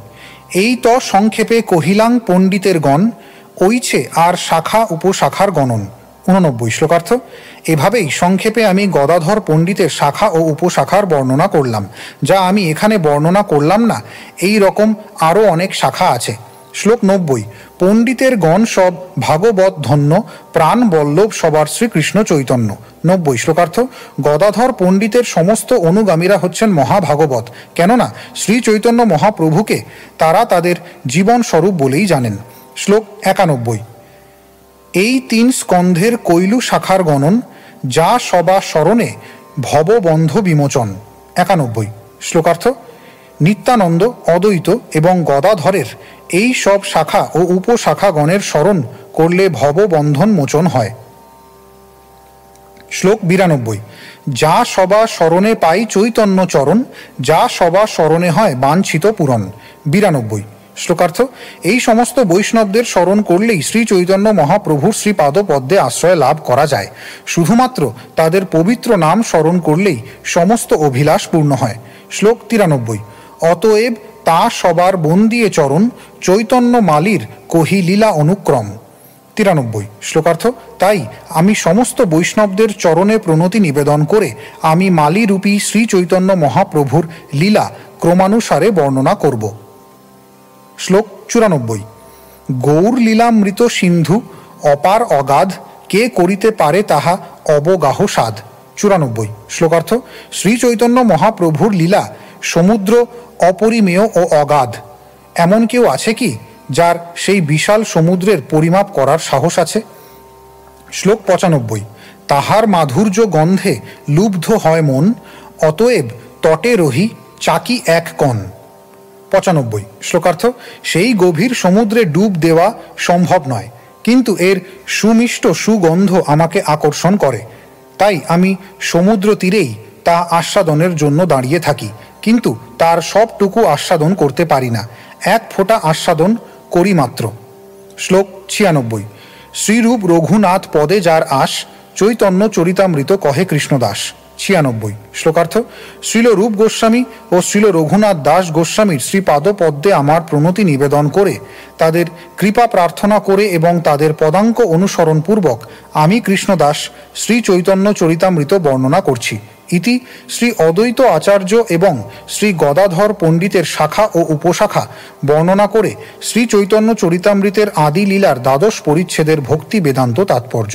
এই তো সংক্ষেপে কহিলাং পণ্ডিতের গণ, ওইছে আর শাখা উপশাখার গণন। 89 শ্লোকার্থ। এভাবেই সংক্ষেপে আমি গদাধর পণ্ডিতের শাখা ও উপশাখার বর্ণনা করলাম। যা আমি এখানে বর্ণনা করলাম না, এই রকম আরও অনেক শাখা আছে। শ্লোক 90। পণ্ডিতের গণ সব ভাগবত ধন্য, প্রাণ বল্লভ সবার শ্রীকৃষ্ণ চৈতন্য। 90 শ্লোকার্থ। গদাধর পণ্ডিতের সমস্ত অনুগামীরা হচ্ছেন মহাভাগবত, কেননা শ্রী চৈতন্য মহাপ্রভুকে তারা তাদের জীবন স্বরূপ বলেই জানেন। শ্লোক 91। এই 3 স্কন্ধের কৈলু শাখার গণন, যা সবা স্মরণে ভববন্ধ বিমোচন। 91। শ্লোকার্থ: নিত্যানন্দ, অদ্বৈত এবং গদাধরের এই সব শাখা ও উপশাখাগণের স্মরণ করলে ভববন্ধন মোচন হয়। শ্লোক 92। যা সবা স্মরণে পাই চৈতন্য চরণ, যা সবা স্মরণে হয় বাঞ্ছিত পূরণ। 92। শ্লোকার্থ: এই সমস্ত বৈষ্ণবদের স্মরণ করলেই শ্রী চৈতন্য মহাপ্রভুর শ্রীপাদ পদ্মে আশ্রয় লাভ করা যায়। শুধুমাত্র তাদের পবিত্র নাম স্মরণ করলেই সমস্ত অভিলাষ পূর্ণ হয়। শ্লোক 93। অতএব তা সবার বন্দিয়ে চরণ, চৈতন্য মালির কহি লীলা অনুক্রম। 93। শ্লোকার্থ: তাই আমি সমস্ত বৈষ্ণবদের চরণে প্রণতি নিবেদন করে আমি মালিরূপী শ্রী চৈতন্য মহাপ্রভুর লীলা ক্রমানুসারে বর্ণনা করব। শ্লোক 94। গৌর লীলামৃত সিন্ধু অপার অগাধ, কে করিতে পারে তাহা অবগাহ সাধ। 94। শ্লোকার্থ: শ্রী চৈতন্য মহাপ্রভুর লীলা সমুদ্র অপরিমেয় ও অগাধ। এমন কেউ আছে কি যার সেই বিশাল সমুদ্রের পরিমাপ করার সাহস আছে? শ্লোক 95। তাহার মাধুর্য গন্ধে লুব্ধ হয় মন, অতএব তটে রহি চাকি এক কণ। 95। শ্লোকার্থ: সেই গভীর সমুদ্রে ডুব দেওয়া সম্ভব নয়, কিন্তু এর সুমিষ্ট সুগন্ধ আমাকে আকর্ষণ করে। তাই আমি সমুদ্র তীরেই তা আস্বাদনের জন্য দাঁড়িয়ে থাকি, কিন্তু তার সবটুকু আস্বাদন করতে পারি না, এক ফোঁটা আস্বাদন করি মাত্র। শ্লোক 96। শ্রীরূপ রঘুনাথ পদে যার আশ, চৈতন্য চরিতামৃত কহে কৃষ্ণদাস। 96। শ্লোকার্থ: শ্রীল রূপ গোস্বামী ও শ্রীল রঘুনাথ দাস গোস্বামীর শ্রীপাদ পদ্মে আমার প্রণতি নিবেদন করে, তাদের কৃপা প্রার্থনা করে এবং তাদের পদাঙ্ক অনুসরণ পূর্বক আমি কৃষ্ণদাস শ্রী চৈতন্য চরিতামৃত বর্ণনা করছি। ইতি শ্রী অদ্বৈত আচার্য এবং শ্রী গদাধর পণ্ডিতের শাখা ও উপশাখা বর্ণনা করে শ্রী চৈতন্য চরিতামৃতের আদি লীলার দ্বাদশ পরিচ্ছেদের ভক্তি বেদান্ত তাৎপর্য।